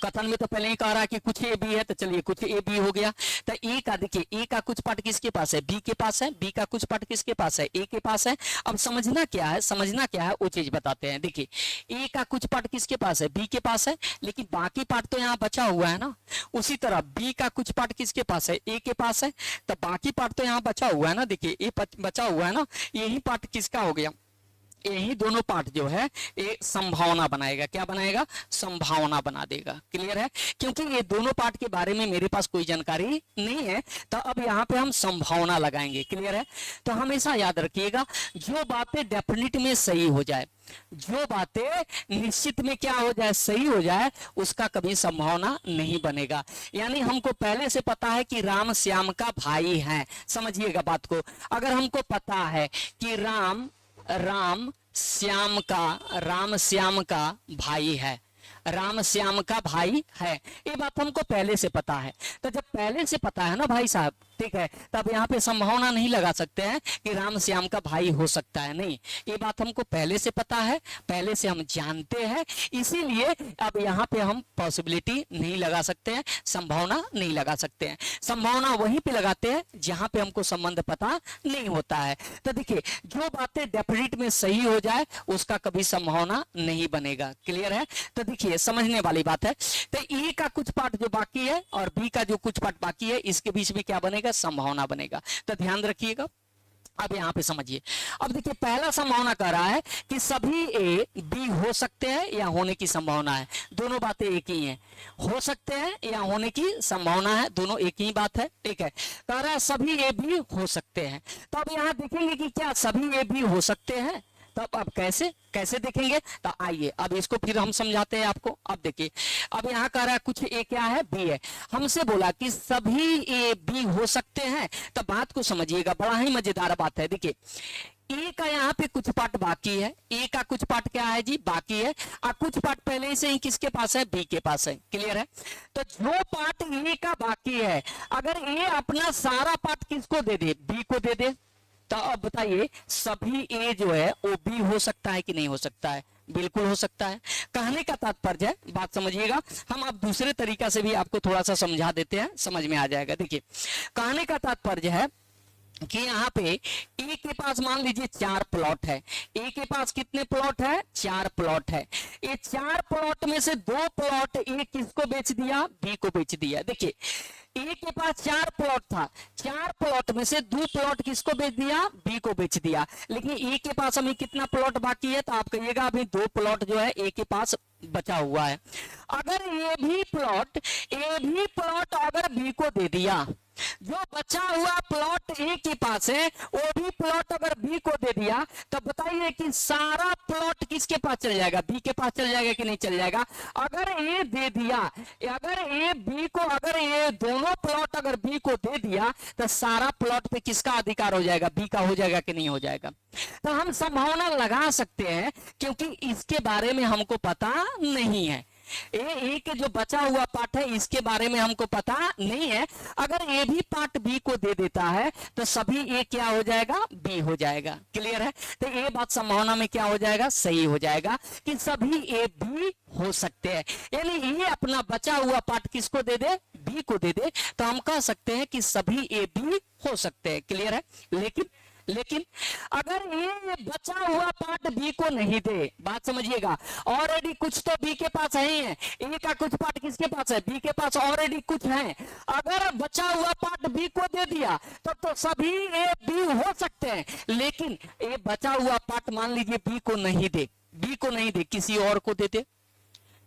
[SPEAKER 1] कथन में तो पहले ही कह रहा है कि कुछ ए बी है, तो चलिए कुछ ए बी हो गया। तो ए का देखिए, ए का कुछ पार्ट किसके पास है, बी के पास है। बी का कुछ पार्ट किसके पास है, ए के पास है। अब समझना क्या है, समझना क्या है वो चीज बताते हैं। देखिए, ए का कुछ पार्ट किसके पास है, बी के पास है, लेकिन बाकी पार्ट तो यहाँ बचा हुआ है ना। उसी तरह बी का कुछ पार्ट किसके पास है, ए के पास है, तो बाकी पार्ट तो यहाँ बचा हुआ है ना। देखिए ए बचा हुआ है ना, यही पार्ट किसका हो गया, यही दोनों पार्ट जो है ये संभावना बनाएगा। क्या बनाएगा, संभावना बना देगा। क्लियर है? क्योंकि ये दोनों पार्ट के बारे में मेरे पास कोई जानकारी नहीं है, तो अब यहाँ पे हम संभावना लगाएंगे। क्लियर है? तो हमेशा याद रखिएगा, जो बातें डेफिनेट में सही हो जाए, जो बातें निश्चित में क्या हो जाए, सही हो जाए, उसका कभी संभावना नहीं बनेगा। यानी हमको पहले से पता है कि राम श्याम का भाई है। समझिएगा बात को, अगर हमको पता है कि राम श्याम का भाई है, राम श्याम का भाई है, ये बात हमको पहले से पता है। तो जब पहले से पता है ना भाई साहब ठीक है, तब यहाँ पे संभावना नहीं लगा सकते हैं कि राम श्याम का भाई हो सकता है, नहीं, ये बात हमको पहले से पता है, पहले से हम जानते हैं, इसीलिए अब यहाँ पे हम पॉसिबिलिटी नहीं लगा सकते हैं, संभावना नहीं लगा सकते हैं। संभावना वहीं पे लगाते हैं जहां पे हमको संबंध पता नहीं होता है। तो देखिए, जो बातें डेफिनेट में सही हो जाए उसका कभी संभावना नहीं बनेगा। क्लियर है? तो देखिए, समझने वाली बात है। तो ए का कुछ पार्ट जो बाकी है और बी का जो कुछ पार्ट बाकी है, इसके बीच में क्या बनेगा? संभावना बनेगा। तो ध्यान रखिएगा। अब यहां पे समझिए, अब देखिए, पहला संभावना कह रहा है कि सभी ए बी हो सकते हैं या होने की संभावना है। दोनों बातें एक ही हैं, हो सकते हैं या होने की संभावना है, दोनों एक ही बात है। ठीक है, कह रहा है सभी ए बी हो सकते हैं। तो अब यहां देखेंगे कि क्या सभी ए बी हो सकते हैं, तब अब कैसे कैसे देखेंगे? तो आइए अब इसको फिर हम समझाते हैं आपको। अब देखिए, अब यहाँ कह रहा है कुछ ए क्या है? बी है। हमसे बोला कि सभी ए बी हो सकते हैं, तो बात को समझिएगा, बड़ा ही मजेदार बात है। देखिए, ए का यहाँ पे कुछ पार्ट बाकी है, ए का कुछ पार्ट क्या है जी? बाकी है, और कुछ पार्ट पहले से ही किसके पास है? बी के पास है। क्लियर है? तो जो पार्ट ए का बाकी है, अगर ए अपना सारा पार्ट किसको दे दे? बी को दे दे, तो अब बताइए, सभी ए जो है वो बी हो सकता है कि नहीं हो सकता है? बिल्कुल हो सकता है। कहने का तात्पर्य है, बात समझिएगा, हम अब दूसरे तरीका से भी आपको थोड़ा सा समझा देते हैं, समझ में आ जाएगा। देखिए, कहने का तात्पर्य है कि यहाँ पे ए के पास मान लीजिए 4 प्लॉट है। ए के पास कितने प्लॉट है? 4 प्लॉट है। ये 4 प्लॉट में से 2 प्लॉट ए किसको बेच दिया? बी को बेच दिया। देखिए, ए के पास 4 प्लॉट था, 4 प्लॉट में से 2 प्लॉट किसको बेच दिया? बी को बेच दिया। लेकिन ए के पास अभी कितना प्लॉट बाकी है? तो आप कहिएगा अभी 2 प्लॉट जो है ए के पास बचा हुआ है। अगर ये भी प्लॉट अगर बी को दे दिया, जो बचा हुआ प्लॉट ए के पास है वो भी प्लॉट अगर बी को दे दिया, तो बताइए कि सारा प्लॉट किसके पास चल जाएगा? बी के पास चल जाएगा कि नहीं चल जाएगा? अगर ए दे दिया, अगर ए बी को, अगर ये दोनों प्लॉट अगर बी को दे दिया, तो सारा प्लॉट पे किसका अधिकार हो जाएगा? बी का हो जाएगा कि नहीं हो जाएगा? तो हम संभावना लगा सकते हैं, क्योंकि इसके बारे में हमको पता नहीं है। ए के जो बचा हुआ पार्ट है इसके बारे में हमको पता नहीं है। अगर ए भी पार्ट बी को दे देता है तो सभी ए क्या हो जाएगा? बी हो जाएगा। क्लियर है? तो ये बात संभावना में क्या हो जाएगा? सही हो जाएगा कि सभी ए बी हो सकते हैं। यानी ये अपना बचा हुआ पार्ट किसको दे दे? बी को दे दे, तो हम कह सकते हैं कि सभी ए बी हो सकते हैं। क्लियर है? लेकिन अगर ये बचा हुआ पार्ट बी को नहीं दे, बात समझिएगा, ऑलरेडी कुछ तो बी के पास है ही है, ए का कुछ पार्ट किसके पास है? बी के पास ऑलरेडी कुछ है। अगर बचा हुआ पार्ट बी को दे दिया तब तो सभी ए बी हो सकते हैं। लेकिन ये बचा हुआ पार्ट मान लीजिए बी को नहीं दे, किसी और को दे दे,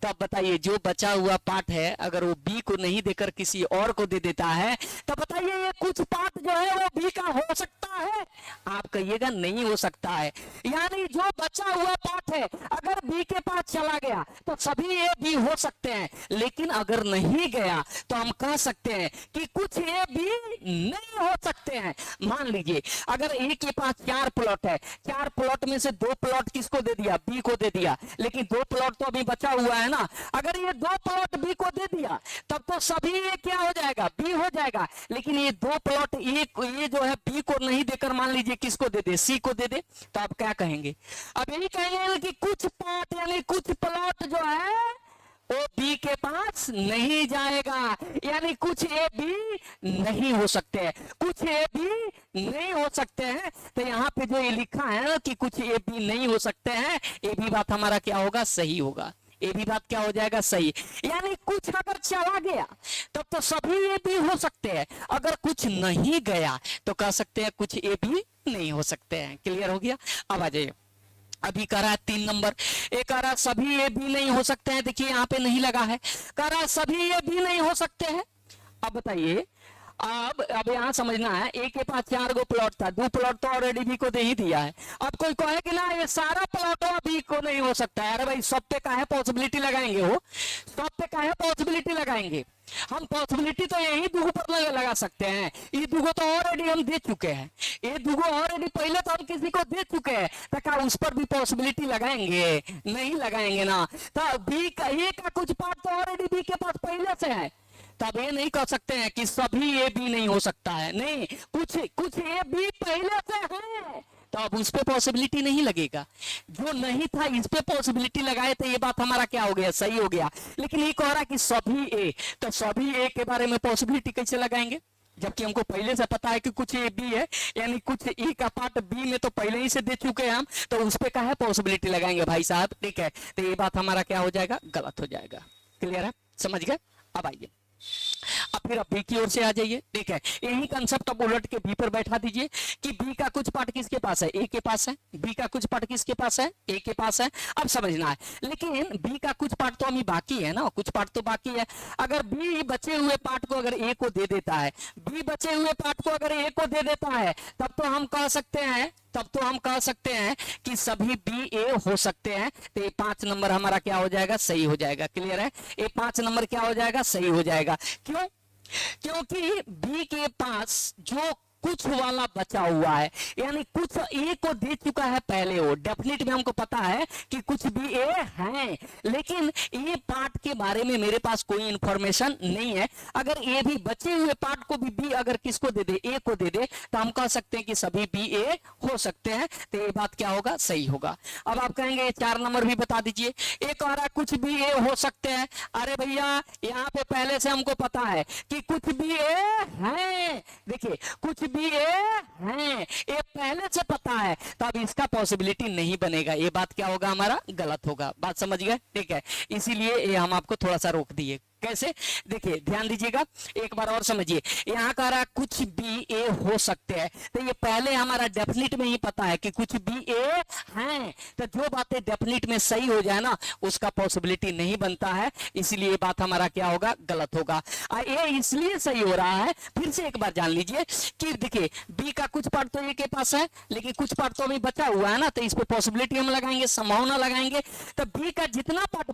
[SPEAKER 1] तो अब बताइए, जो बचा हुआ पार्ट है अगर वो बी को नहीं देकर किसी और को दे देता है, तो बताइए ये कुछ पार्ट जो है वो बी का हो सकता है? आप कहिएगा नहीं हो सकता है। यानी जो बचा हुआ पार्ट है अगर बी के पास चला गया तो सभी ए बी हो सकते हैं, लेकिन अगर नहीं गया तो हम कह सकते हैं कि कुछ ए बी नहीं हो सकते हैं। मान लीजिए, अगर ए के पास 4 प्लॉट है, 4 प्लॉट में से 2 प्लॉट किसको दे दिया? बी को दे दिया, लेकिन 2 प्लॉट तो अभी बचा हुआ है ना। अगर ये 2 प्लॉट बी को दे दिया तब तो सभी ये क्या हो जाएगा? बी हो जाएगा। लेकिन ये 2 प्लॉट ये जो है बी को नहीं देकर मान लीजिए किसको दे दे? सी को दे दे, तो आप क्या कहेंगे? अब यही कहेंगे कि कुछ पार्ट यानी कुछ प्लॉट जो है वो बी के पास नहीं जाएगा, यानी कुछ ए बी नहीं हो सकते हैं, कुछ ए बी नहीं हो सकते हैं। तो यहाँ पे जो ये लिखा है ना कि कुछ ए बी नहीं हो सकते हैं, ये भी बात हमारा क्या होगा? सही होगा। ये भी बात क्या हो जाएगा? सही। यानी कुछ अगर चला गया तब तो सभी ए बी हो सकते हैं, अगर कुछ नहीं गया तो कह सकते हैं कुछ ए बी नहीं हो सकते हैं। क्लियर हो गया? अब आ जाइए, अभी कह रहा है 3 नंबर, एक कह रहा है सभी ए बी नहीं हो सकते हैं। देखिए यहाँ पे नहीं लगा है, कह रहा है सभी ए बी नहीं हो सकते हैं। अब बताइए, अब यहाँ समझना है, ए के पास 4 गो प्लॉट था, 2 प्लॉट तो ऑलरेडी बी को दे ही दिया है। अब कोई कहे कि ना ये सारा प्लॉट बी को नहीं हो सकता है। अरे भाई, सब पे काहे पॉसिबिलिटी लगाएंगे? हो सब पे काहे पॉसिबिलिटी लगाएंगे? हम पॉसिबिलिटी तो यही दुगो पर लगा सकते हैं। ये दुगो तो ऑलरेडी हम दे चुके हैं, ये दुगो ऑलरेडी पहले तो हम किसी को दे चुके हैं, तो क्या उस पर भी पॉसिबिलिटी लगाएंगे? नहीं लगाएंगे ना। तो बी का ए का कुछ पार्ट तो ऑलरेडी बी के पास पहले से है, तो अब ये नहीं कह सकते हैं कि सभी ए बी नहीं हो सकता है, नहीं, कुछ कुछ ए बी पहले से है तो अब उस पे पॉसिबिलिटी नहीं लगेगा, जो नहीं था इस पे पॉसिबिलिटी लगाए तो ये बात हमारा क्या हो गया, सही हो गया। लेकिन ये कह रहा कि सभी ए, तो सभी ए के बारे में पॉसिबिलिटी कैसे लगाएंगे, जबकि हमको पहले से पता है कि कुछ ए बी है, यानी कुछ ए का पार्ट बी में तो पहले ही से दे चुके हैं हम, तो उस पे कहा है पॉसिबिलिटी लगाएंगे भाई साहब, ठीक है। तो ये बात हमारा क्या हो जाएगा, गलत हो जाएगा। क्लियर है, समझ गए। अब आइए, अब फिर अब बी की ओर से आ जाइए, ठीक है। यही कंसेप्ट अब उलट के बी पर बैठा दीजिए कि बी का कुछ पार्ट किसके पास है, ए के पास है, बी का कुछ पार्ट किसके पास है, ए के पास है। अब समझना है, लेकिन बी का कुछ पार्ट तो अभी बाकी है ना, कुछ पार्ट तो बाकी है। अगर बी बचे हुए पार्ट को अगर ए को दे देता है, बी बचे हुए पार्ट को अगर ए को दे देता है, तब तो हम कह सकते हैं कि सभी बी ए हो सकते हैं। तो ये 5 नंबर हमारा क्या हो जाएगा, सही हो जाएगा। क्लियर है, ये 5 नंबर क्या हो जाएगा, सही हो जाएगा। क्यों, क्योंकि बी के पास जो कुछ वाला बचा हुआ है, यानी कुछ ए को दे चुका है पहले, वो डेफिनेट में हमको पता है कि कुछ भी ए है, लेकिन ए पार्ट के बारे में मेरे पास कोई इंफॉर्मेशन नहीं है। अगर ए भी बचे हुए पार्ट को भी बी अगर किसको दे दे, ए को दे दे, तो हम कह सकते हैं कि सभी बी ए हो सकते हैं। तो ये बात क्या होगा, सही होगा। अब आप कहेंगे 4 नंबर भी बता दीजिए। एक आ रहा कुछ भी ए हो सकते हैं, अरे भैया यहाँ पे पहले से हमको पता है कि कुछ भी ए है, देखिए कुछ भी ए हैं, ये पहले से पता है, तो अब इसका पॉसिबिलिटी नहीं बनेगा। ये बात क्या होगा, हमारा गलत होगा। बात समझ गए, ठीक है। इसीलिए ये हम आपको थोड़ा सा रोक दिए। कैसे, देखिए ध्यान दीजिएगा, एक बार और समझिए। यहाँ कह रहा कुछ भी ए हो सकते हैं, तो ये पहले हमारा डेफिनेट में ही पता है कि कुछ भी ए हैं, तो जो बातें डेफिनेट में सही हो जाए ना, उसका पॉसिबिलिटी नहीं बनता है, इसलिए ये बात हमारा क्या होगा, गलत होगा। ये इसलिए सही हो रहा है, फिर से एक बार जान लीजिए कि देखिए बी का कुछ पार्ट तो ए के पास है, लेकिन कुछ पार्ट तो अभी बचा हुआ है ना, तो इस पे पॉसिबिलिटी हम लगाएंगे, संभावना लगाएंगे। तो बी का जितना पार्ट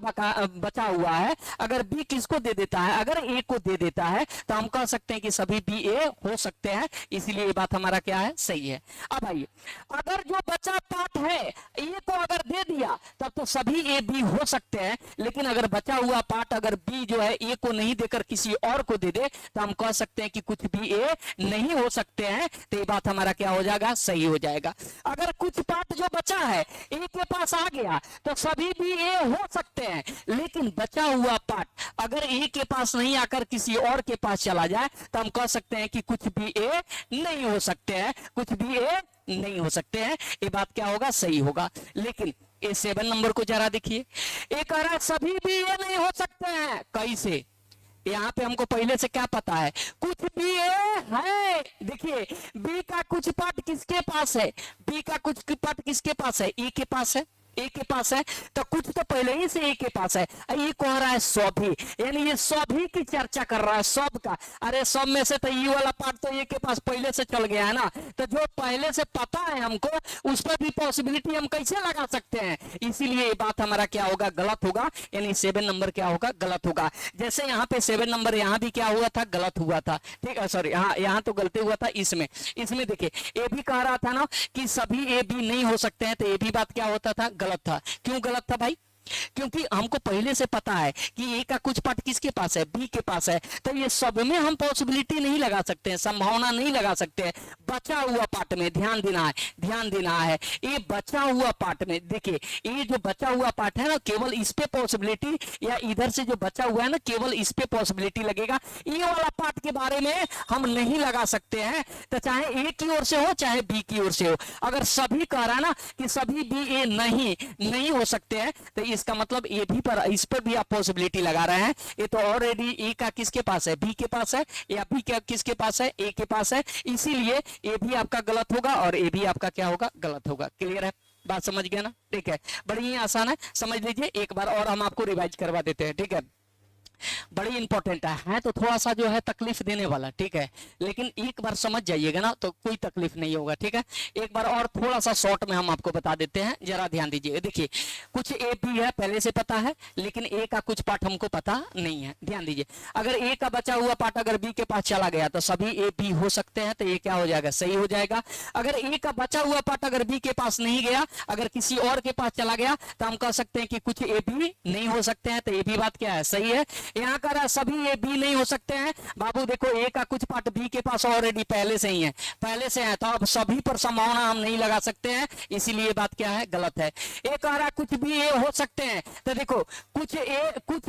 [SPEAKER 1] बचा हुआ है, अगर बी किसको दे देता है, अगर ए को दे देता है, तो हम कह सकते हैं कि सभी बी ए हो सकते हैं, इसीलिए ये बात हमारा क्या है, सही है। अब आइए, अगर जो बचा पार्ट है ए को अगर दे दिया, तब तो सभी ए बी हो सकते हैं, लेकिन अगर बचा हुआ पार्ट अगर बी जो है ए को नहीं देकर किसी और को दे दे, तो हम कह सकते हैं कि कुछ भी ए नहीं हो सकते हैं। तो ये बात हमारा क्या हो जाएगा, सही हो जाएगा। अगर कुछ पार्ट जो बचा है ए के पास आ गया, तो सभी भी ए हो सकते हैं, लेकिन बचा हुआ पार्ट अगर ए के पास नहीं आकर किसी और के पास चला जाए, तो हम कह सकते हैं कि कुछ भी ए नहीं हो सकते हैं, कुछ भी ए नहीं हो सकते हैं। ये बात क्या होगा, सही होगा। लेकिन ये 7 नंबर को जरा देखिए, एक कह रहा है सभी भी ये नहीं हो सकते हैं, कैसे, यहाँ पे हमको पहले से क्या पता है, कुछ भी है। देखिए बी का कुछ पार्ट किसके पास है, बी का कुछ पार्ट किसके पास है, ए के पास है, ए के पास है, तो कुछ तो पहले ही से ए के पास है। ये कह रहा है सभी, यानी ये सभी की चर्चा कर रहा है, सब का। अरे सब में से तो ये वाला पार्ट तो ए के पास पहले से चल गया है ना, तो जो पहले से पता है हमको, उस पर भी पॉसिबिलिटी हम कैसे लगा सकते हैं, इसीलिए ये बात हमारा क्या होगा, गलत होगा। यानी 7 नंबर क्या होगा, गलत होगा। जैसे यहाँ पे 7 नंबर यहाँ भी क्या हुआ था, गलत हुआ था, ठीक है, सॉरी यहाँ तो गलती हुआ था। इसमें देखिए ए भी कह रहा था ना कि सभी ए बी नहीं हो सकते हैं, तो ये भी बात क्या होता था, गलत था। क्यों गलत था भाई, क्योंकि हमको पहले से पता है कि ए का कुछ पार्ट किसके पास है, बी के पास है, तो ये सब में हम पॉसिबिलिटी नहीं लगा सकते हैं, संभावना नहीं लगा सकते हैं। बचा हुआ पार्ट में ध्यान देना है। ये बचा हुआ पार्ट में देखिए, ये जो बचा हुआ पार्ट है ना, केवल इस पे पॉसिबिलिटी, या इधर से जो बचा हुआ है ना, केवल इस पे पॉसिबिलिटी लगेगा। ये वाला पार्ट के बारे में हम नहीं लगा सकते हैं, तो चाहे ए की ओर से हो चाहे बी की ओर से हो। अगर सभी कह रहा है ना कि सभी बी ए नहीं हो सकते हैं, तो इसका मतलब ये भी पर, इस पर भी आप पॉसिबिलिटी लगा रहे हैं। ये तो ऑलरेडी ए का किसके पास है, बी के पास है, या बी का किसके पास है, ए के पास है, इसीलिए ये भी आपका गलत होगा और ये भी आपका क्या होगा, गलत होगा। क्लियर है, बात समझ गया ना, ठीक है, बड़ी ही आसान है, समझ लीजिए। एक बार और हम आपको रिवाइज करवा देते हैं, ठीक है, बड़ी इंपॉर्टेंट है तो थोड़ा सा जो है तकलीफ देने वाला, ठीक है, लेकिन एक बार समझ जाइएगा ना तो कोई तकलीफ नहीं होगा, ठीक है। एक बार और थोड़ा सा शॉर्ट में हम आपको बता देते हैं, जरा ध्यान दीजिए। देखिए कुछ ए बी है पहले से पता है, लेकिन ए का कुछ पार्ट हमको पता नहीं है। ध्यान दीजिए, अगर ए का बचा हुआ पार्ट अगर बी के पास चला गया, तो सभी ए बी हो सकते हैं, तो ये क्या हो जाएगा, सही हो जाएगा। अगर ए का बचा हुआ पार्ट अगर बी के पास नहीं गया, अगर किसी और के पास चला गया, तो हम कह सकते हैं कि कुछ ए बी नहीं हो सकते हैं, तो ये भी बात क्या है, सही है। यहाँ कह रहा है सभी ए बी नहीं हो सकते हैं। बाबू देखो ए का कुछ पार्ट बी के पास ऑलरेडी पहले से ही है, पहले से है, तो अब सभी पर संभावना हम नहीं लगा सकते हैं, इसीलिए बात क्या है, गलत है। ए कह रहा है कुछ बी ए हो सकते हैं, तो देखो कुछ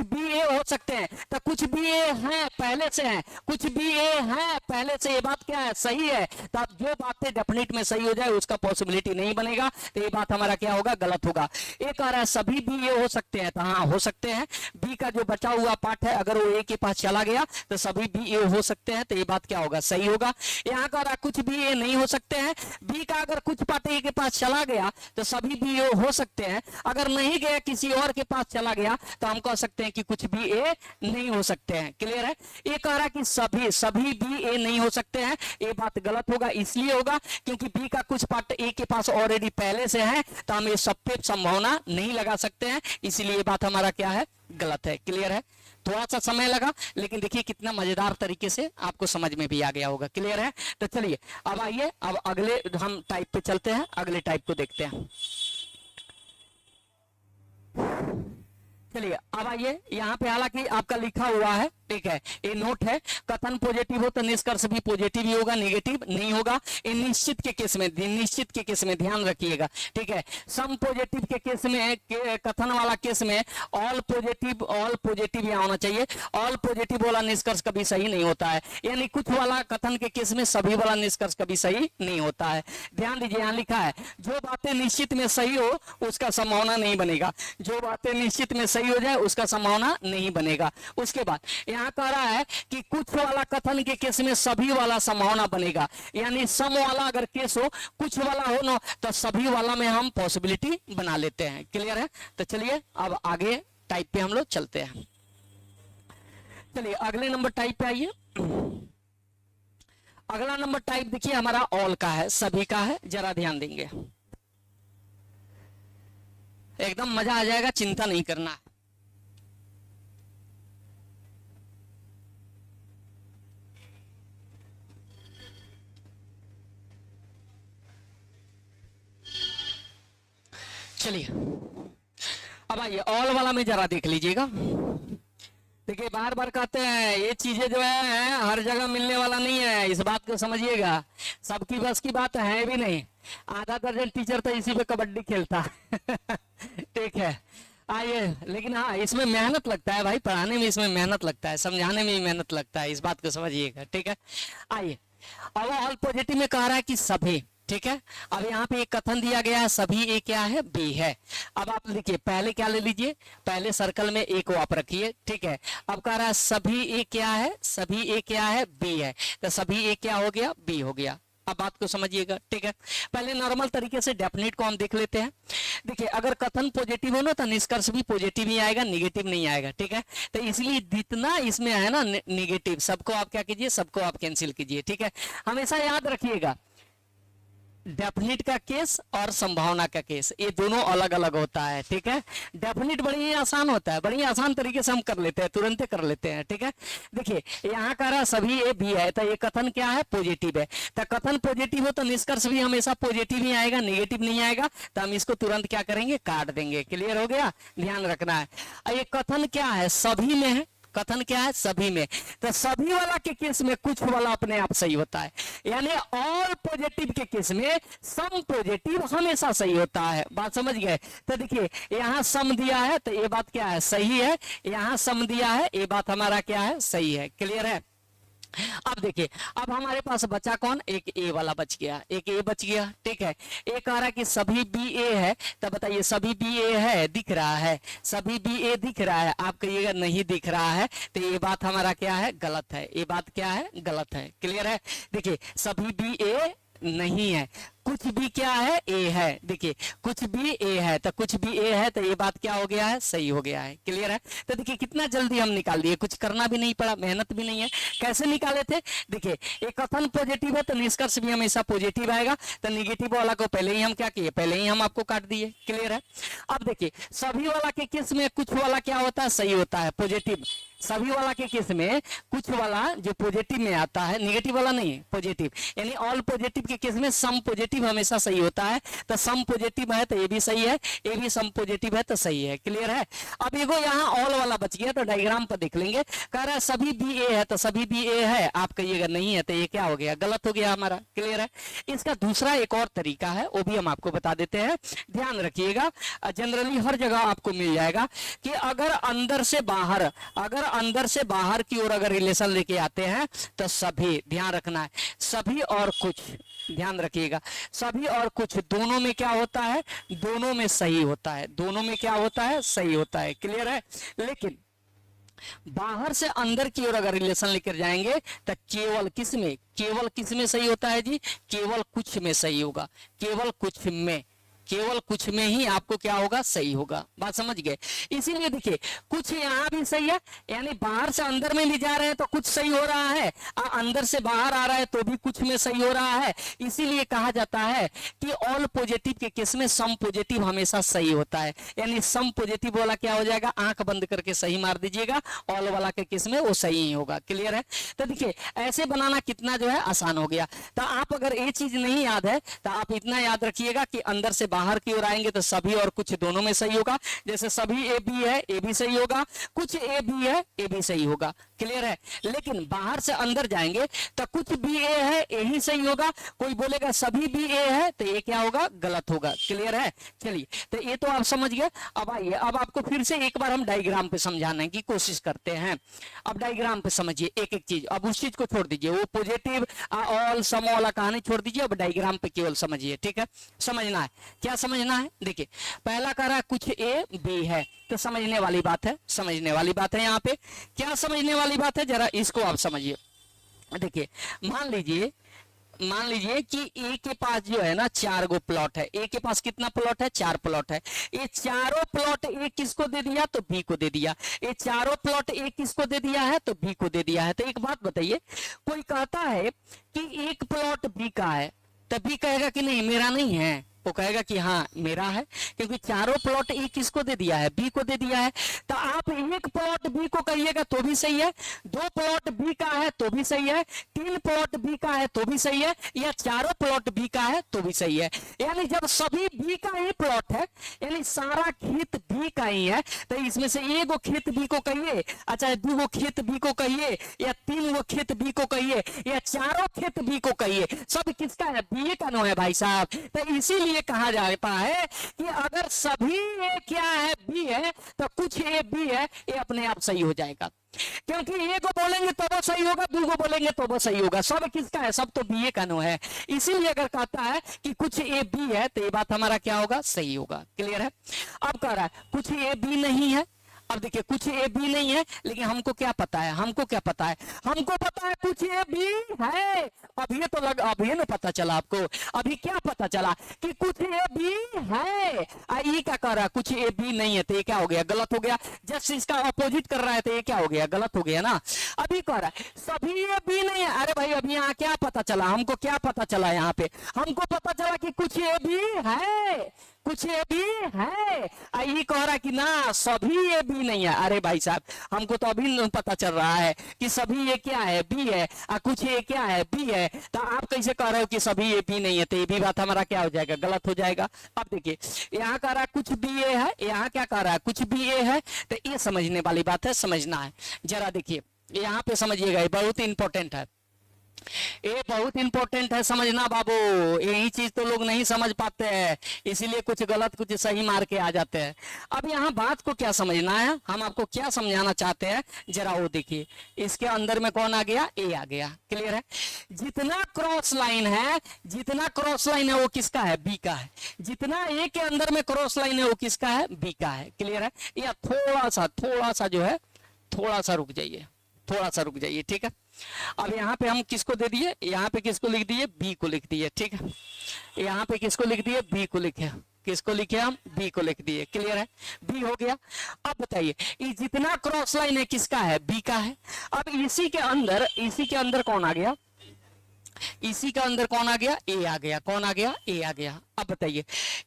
[SPEAKER 1] बी ए हो सकते हैं, तो कुछ बी ए है पहले से है, कुछ बी ए है पहले से, ये बात क्या है, सही है। तो अब जो बातें डेफिनेट में सही हो जाए उसका पॉसिबिलिटी नहीं बनेगा, तो ये बात हमारा क्या होगा, गलत होगा। ए कह रहा है सभी बी ए हो सकते हैं, तो हाँ हो सकते हैं। बी का जो बचा हुआ पार्ट है अगर वो ए के पास चला गया तो सभी बी ए हो सकते हैं, तो ये बात क्या होगा, सही होगा। यहाँ कह रहा है कुछ बी ए नहीं हो सकते हैं, बी का अगर कुछ पार्ट ए के पास चला गया तो सभी बी ए हो सकते हैं, अगर नहीं गया किसी और के पास चला गया तो हम कह सकते हैं कि कुछ बी ए नहीं हो सकते हैं। क्लियर है। ये कह रहा है कि सभी बी ए नहीं हो सकते हैं, ये बात गलत होगा, इसलिए होगा क्योंकि बी का कुछ पार्ट ए के पास ऑलरेडी पहले से है, तो हम ये सब पे संभावना नहीं लगा सकते हैं, इसलिए ये बात हमारा क्या है, गलत है। क्लियर है। थोड़ा सा समय लगा लेकिन देखिए कितना मजेदार तरीके से आपको समझ में भी आ गया होगा। क्लियर है। तो चलिए अब आइए, अब अगले हम टाइप पे चलते हैं, अगले टाइप को देखते हैं। चलिए अब आइए, यहाँ पे हालांकि आपका लिखा हुआ है, ठीक है, ये नोट है, कथन पॉजिटिव हो तो निष्कर्ष भी पॉजिटिव ही होगा, नेगेटिव नहीं होगा। ये निश्चित के केस में, निश्चित के केस में ध्यान रखिएगा, ठीक है। सम पॉजिटिव के केस में, कथन वाला केस में ऑल पॉजिटिव यहाँ होना चाहिए। ऑल पॉजिटिव वाला निष्कर्ष कभी सही नहीं होता है, यानी कुछ वाला कथन के केस में सभी वाला निष्कर्ष कभी सही नहीं होता है। ध्यान दीजिए, यहाँ लिखा है जो बातें निश्चित में सही हो उसका संभावना नहीं बनेगा, जो बातें निश्चित में सही हो जाए उसका संभावना नहीं बनेगा। उसके बाद यहाँ कह रहा है कि कुछ वाला कथन के केस में सभी वाला संभावना बनेगा, यानी सम वाला अगर केस हो, कुछ वाला हो ना, तो सभी वाला में हम पॉसिबिलिटी बना लेते हैं। क्लियर है। तो चलिए अब आगे टाइप पे हम लोग चलते हैं। चलिए अगले नंबर टाइप पे आइए। अगला नंबर टाइप देखिए हमारा ऑल का है, सभी का है, जरा ध्यान देंगे, एकदम मजा आ जाएगा, चिंता नहीं करना है। चलिए अब आइए ऑल वाला में जरा देख लीजिएगा। देखिए बार बार कहते हैं ये चीजें जो है हर जगह मिलने वाला नहीं है, इस बात को समझिएगा, सबकी बस की बात है भी नहीं। आधा दर्जन टीचर तो इसी पे कबड्डी खेलता है ठीक है। आइए, लेकिन हाँ इसमें मेहनत लगता है भाई, पढ़ाने में इसमें मेहनत लगता है, समझाने में भी मेहनत लगता है, इस बात को समझिएगा, ठीक है। आइए अब ऑल पॉजिटिव में कह रहा है कि सभी, ठीक है। अब यहाँ पे एक कथन दिया गया है, सभी ए क्या है, बी है। अब आप लिखिए, पहले क्या ले लीजिए, पहले सर्कल में ए को आप रखिए, ठीक है। अब कह रहा है सभी ए क्या है, सभी ए क्या है, बी है, तो सभी ए क्या हो गया, बी हो गया। अब बात को समझिएगा, ठीक है। पहले नॉर्मल तरीके से डेफिनेट को हम देख लेते हैं। देखिए अगर कथन पॉजिटिव हो ना तो निष्कर्ष भी पॉजिटिव ही आएगा, नेगेटिव नहीं आएगा, ठीक है। तो इसलिए जितना इसमें है ना नेगेटिव, सबको आप क्या कीजिए, सबको आप कैंसिल कीजिए, ठीक है। हमेशा याद रखिएगा डेफिनिट का केस और संभावना का केस, ये दोनों अलग अलग होता है, ठीक है। डेफिनिट बड़ी ही आसान होता है, बड़ी आसान तरीके से हम कर लेते हैं, तुरंत कर लेते हैं, ठीक है। देखिए यहाँ कह रहा सभी ए बी है, तो ये कथन क्या है, पॉजिटिव है। तो कथन पॉजिटिव हो तो निष्कर्ष भी हमेशा पॉजिटिव ही आएगा, नेगेटिव नहीं आएगा, तो हम इसको तुरंत क्या करेंगे, काट देंगे। क्लियर हो गया, ध्यान रखना है। ये कथन क्या है, सभी में है, कथन क्या है, सभी में, तो सभी वाला के केस में कुछ वाला अपने आप सही होता है, यानी ऑल पॉजिटिव के केस में सम पॉजिटिव हमेशा सही होता है। बात समझ गए। तो देखिए यहाँ सम दिया है तो ये बात क्या है, सही है, यहाँ सम दिया है, ये बात हमारा क्या है, सही है। क्लियर है। अब देखिए अब हमारे पास बचा कौन, एक ए वाला बच गया, एक ए बच गया, ठीक है। ए कह रहा है कि सभी बी ए है, तो बताइए सभी बी ए है, दिख रहा है, सभी बी ए दिख रहा है, आप कहिएगा नहीं दिख रहा है, तो ये बात हमारा क्या है, गलत है, ये बात क्या है, गलत है। क्लियर है। देखिए सभी बी ए नहीं है, कुछ भी क्या है, ए है, देखिए कुछ भी ए है, तो कुछ भी ए है, तो ये बात क्या हो गया है, सही हो गया है। क्लियर है। तो देखिए कितना जल्दी हम निकाल दिए, कुछ करना भी नहीं पड़ा, मेहनत भी नहीं है। कैसे निकाले थे, देखिए एक कथन पॉजिटिव है तो निष्कर्ष भी हमेशा पॉजिटिव आएगा, तो निगेटिव वाला को पहले ही हम क्या किए, पहले ही हम आपको काट दिए। क्लियर है। अब देखिए सभी वाला के केस में कुछ वाला क्या होता है, सही होता है, पॉजिटिव। सभी वाला के केस में कुछ वाला जो पॉजिटिव में आता है, नेगेटिव वाला नहीं, पॉजिटिव, यानी ऑल पॉजिटिव के केस में सम पॉजिटिव पॉजिटिव हमेशा सही होता है, तो सम पॉजिटिव है तो ये भी सही है, ये भी सम पॉजिटिव है तो सही है। क्लियर है। अब एगो यहाँ ऑल वाला बच गया, तो डायग्राम पर देख लेंगे। कह रहा है सभी बी ए है, तो सभी बी ए है, आप कहिएगा नहीं है, तो ये क्या हो गया, गलत हो गया हमारा। क्लियर है। इसका दूसरा एक और तरीका है, वो भी हम आपको बता देते हैं, ध्यान रखिएगा। जनरली हर जगह आपको मिल जाएगा कि अगर अंदर से बाहर की ओर अगर रिलेशन लेके आते हैं तो सभी, ध्यान रखना है, सभी और कुछ, ध्यान रखिएगा, सभी और कुछ दोनों में क्या होता है, दोनों में सही होता है, दोनों में क्या होता है, सही होता है। क्लियर है। लेकिन बाहर से अंदर की ओर अगर रिलेशन लेकर जाएंगे तो केवल किस में सही होता है जी, केवल कुछ में सही होगा, केवल कुछ में ही आपको क्या होगा, सही होगा। बात समझ गए। इसीलिए देखिए कुछ यहाँ भी सही है, यानी बाहर से अंदर में ले जा रहे हैं तो कुछ सही हो रहा है, अंदर से बाहर आ रहा है तो भी कुछ में सही हो रहा है। इसीलिए कहा जाता है कि ऑल पॉजिटिव के केस में सम पॉजिटिव हमेशा सही होता है, यानी सम पॉजिटिव वाला क्या हो जाएगा, आंख बंद करके सही मार दीजिएगा, ऑल वाला के केस में वो सही ही होगा। क्लियर है। तो देखिए ऐसे बनाना कितना जो है आसान हो गया। तो आप अगर ये चीज नहीं याद है तो आप इतना याद रखिएगा कि अंदर से बाहर की ओर आएंगे तो सभी और कुछ दोनों में सही होगा। जैसे सभी ए बी है, ए भी सही होगा, कुछ ए बी है, ए भी सही होगा। क्लियर है। लेकिन बाहर से अंदर जाएंगे तो कुछ बी ए है, ए ही सही होगा, कोई बोलेगा सभी बी ए है तो ये क्या होगा, गलत होगा। क्लियर है। चलिए तो ये तो आप समझ गए। अब आइए, अब आपको फिर से एक बार हम डायग्राम पे समझाने की कोशिश करते हैं। अब डायग्राम पे समझिए एक एक चीज, अब उस चीज को छोड़ दीजिए, वो पॉजिटिव ऑल सम वाला कहानी छोड़ दीजिए, अब डायग्राम पे केवल समझिए। ठीक है। समझना है, क्या समझना है। देखिए पहला कह रहा है कुछ ए बी है, तो समझने वाली बात है, यहाँ पे क्या समझने वाली बात है, जरा इसको आप समझिए। देखिए मान लीजिए कि ए के पास जो है ना 4 गो प्लॉट है, ए के पास कितना प्लॉट है, 4 प्लॉट है। ये चारों प्लॉट ए किसको दे दिया, तो बी को दे दिया। ये चारों प्लॉट ए किसको दे दिया है, तो बी को दे दिया है। तो एक बात बताइए, कोई कहता है कि एक प्लॉट बी का है, तो बी कहेगा कि नहीं मेरा नहीं है, वो कहेगा कि हाँ मेरा है, क्योंकि चारों प्लॉट ए किसको दे दिया है, बी को दे दिया है। तो आप एक प्लॉट बी को कहिएगा तो भी सही है, 2 प्लॉट बी का है तो भी सही है, 3 प्लॉट बी का है तो भी सही है, या चारों प्लॉट बी का है तो भी सही है। यानी जब सभी बी का ही प्लॉट है, यानी सारा खेत बी का ही है, तो इसमें से एगो खेत बी को कहिए, अच्छा 2 गो खेत बी को कहिए, या 3 गो खेत बी को कहिए, या चारों खेत बी को कहिए, सब किसका है, बी का नो है भाई साहब। तो इसीलिए ये कहा जाता है कि अगर सभी ए क्या है, बी है, तो कुछ ए बी है, ये अपने आप सही हो जाएगा। क्योंकि ए को बोलेंगे तो वो सही होगा, बी को बोलेंगे तो वो सही होगा, सब किसका है, सब तो बी ए का नो है। इसीलिए अगर कहता है कि कुछ ए बी है तो ये बात हमारा क्या होगा, सही होगा। क्लियर है। अब कह रहा है कुछ ए बी नहीं है। अब देखिए कुछ ए बी नहीं है, लेकिन हमको क्या पता है, हमको पता है कुछ ए बी है। अभी तो अभी ना पता चला आपको, अभी क्या पता चला कि कुछ ए बी है। ये क्या कर रहा है, कुछ ए बी नहीं है, तो ये क्या हो गया, गलत हो गया। जस्ट इसका अपोजिट कर रहा है तो ये क्या हो गया, गलत हो गया ना। अभी कह रहा है सभी ए बी नहीं है। अरे भाई अभी यहाँ क्या पता चला, हमको क्या पता चला, यहाँ पे हमको पता चला कि कुछ ए बी है, कुछ ए बी है। ये कह रहा कि ना सभी ए बी नहीं है। अरे भाई साहब हमको तो अभी पता चल रहा है कि सभी ए क्या है, बी है, और कुछ ए क्या है, बी है। तो आप कैसे कह रहे हो कि सभी ए बी नहीं है, तो ये भी बात हमारा क्या हो जाएगा, गलत हो जाएगा। अब देखिए यहाँ कह रहा है कुछ बी ए है, यहाँ क्या कह रहा है, कुछ बी ए है। तो ये समझने वाली बात है, समझना है। जरा देखिए यहाँ पे समझिएगा, ये बहुत इंपॉर्टेंट है, ये बहुत इंपॉर्टेंट है समझना बाबू। यही चीज तो लोग नहीं समझ पाते हैं, इसीलिए कुछ गलत कुछ सही मार के आ जाते हैं। अब यहाँ बात को क्या समझना है, हम आपको क्या समझाना चाहते हैं, जरा वो देखिए। इसके अंदर में कौन आ गया, ए आ गया। क्लियर है। जितना क्रॉस लाइन है वो किसका है, बी का है। जितना ए के अंदर में क्रॉस लाइन है वो किसका है, बी का है। क्लियर है। या थोड़ा सा जो है, थोड़ा सा रुक जाइए। ठीक है। अब यहाँ पे हम किसको दे दिए, यहाँ पे किसको लिख दिए, बी को लिख दिए। ठीक है। यहाँ पे किसको लिख दिए, बी को लिखे, किसको लिखे हम, बी को लिख दिए। क्लियर है। बी हो गया। अब बताइए ये जितना क्रॉस लाइन है किसका है, बी का है। अब इसी के अंदर कौन आ गया, इसी के अंदर कौन आ गया, ए आ गया। कौन आ गया, ए आ गया। अब बताइए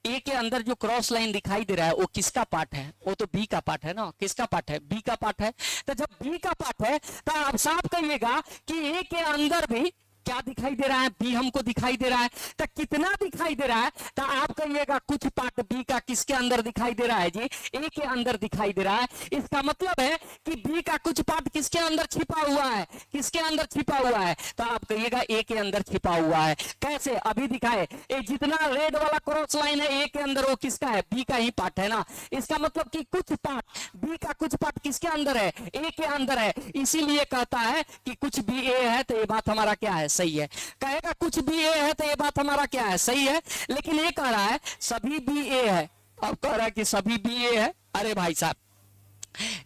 [SPEAKER 1] ए के अंदर जो क्रॉस लाइन दिखाई दे रहा है वो किसका पार्ट है, वो तो बी का पार्ट है ना। किसका पार्ट है, बी का पार्ट है। तो जब बी का पार्ट है तो आप साफ कहिएगा कि ए के अंदर भी क्या दिखाई दे रहा है, बी हमको दिखाई दे रहा है। तो कितना दिखाई दे रहा है, तो आप कहिएगा कुछ पार्ट बी का किसके अंदर दिखाई दे रहा है जी, ए के अंदर दिखाई दे रहा है। इसका मतलब है कि बी का कुछ पार्ट किसके अंदर छिपा हुआ है, किसके अंदर छिपा हुआ है, तो आप कहिएगा ए के अंदर छिपा हुआ है। कैसे, अभी दिखाए, ये जितना रेड वाला क्रॉस लाइन है ए के अंदर, वो किसका है, बी का ही पार्ट है ना। इसका मतलब कि कुछ पार्ट बी का कुछ पार्ट किसके अंदर है, ए के अंदर है। इसीलिए कहता है कि कुछ भी ए है तो ये बात हमारा क्या है, सही है। कहेगा कुछ भी ए है तो ये बात हमारा क्या है, सही है। लेकिन ये कह रहा है सभी बी ए है, अब कह रहा है कि सभी बी ए है। अरे भाई साहब,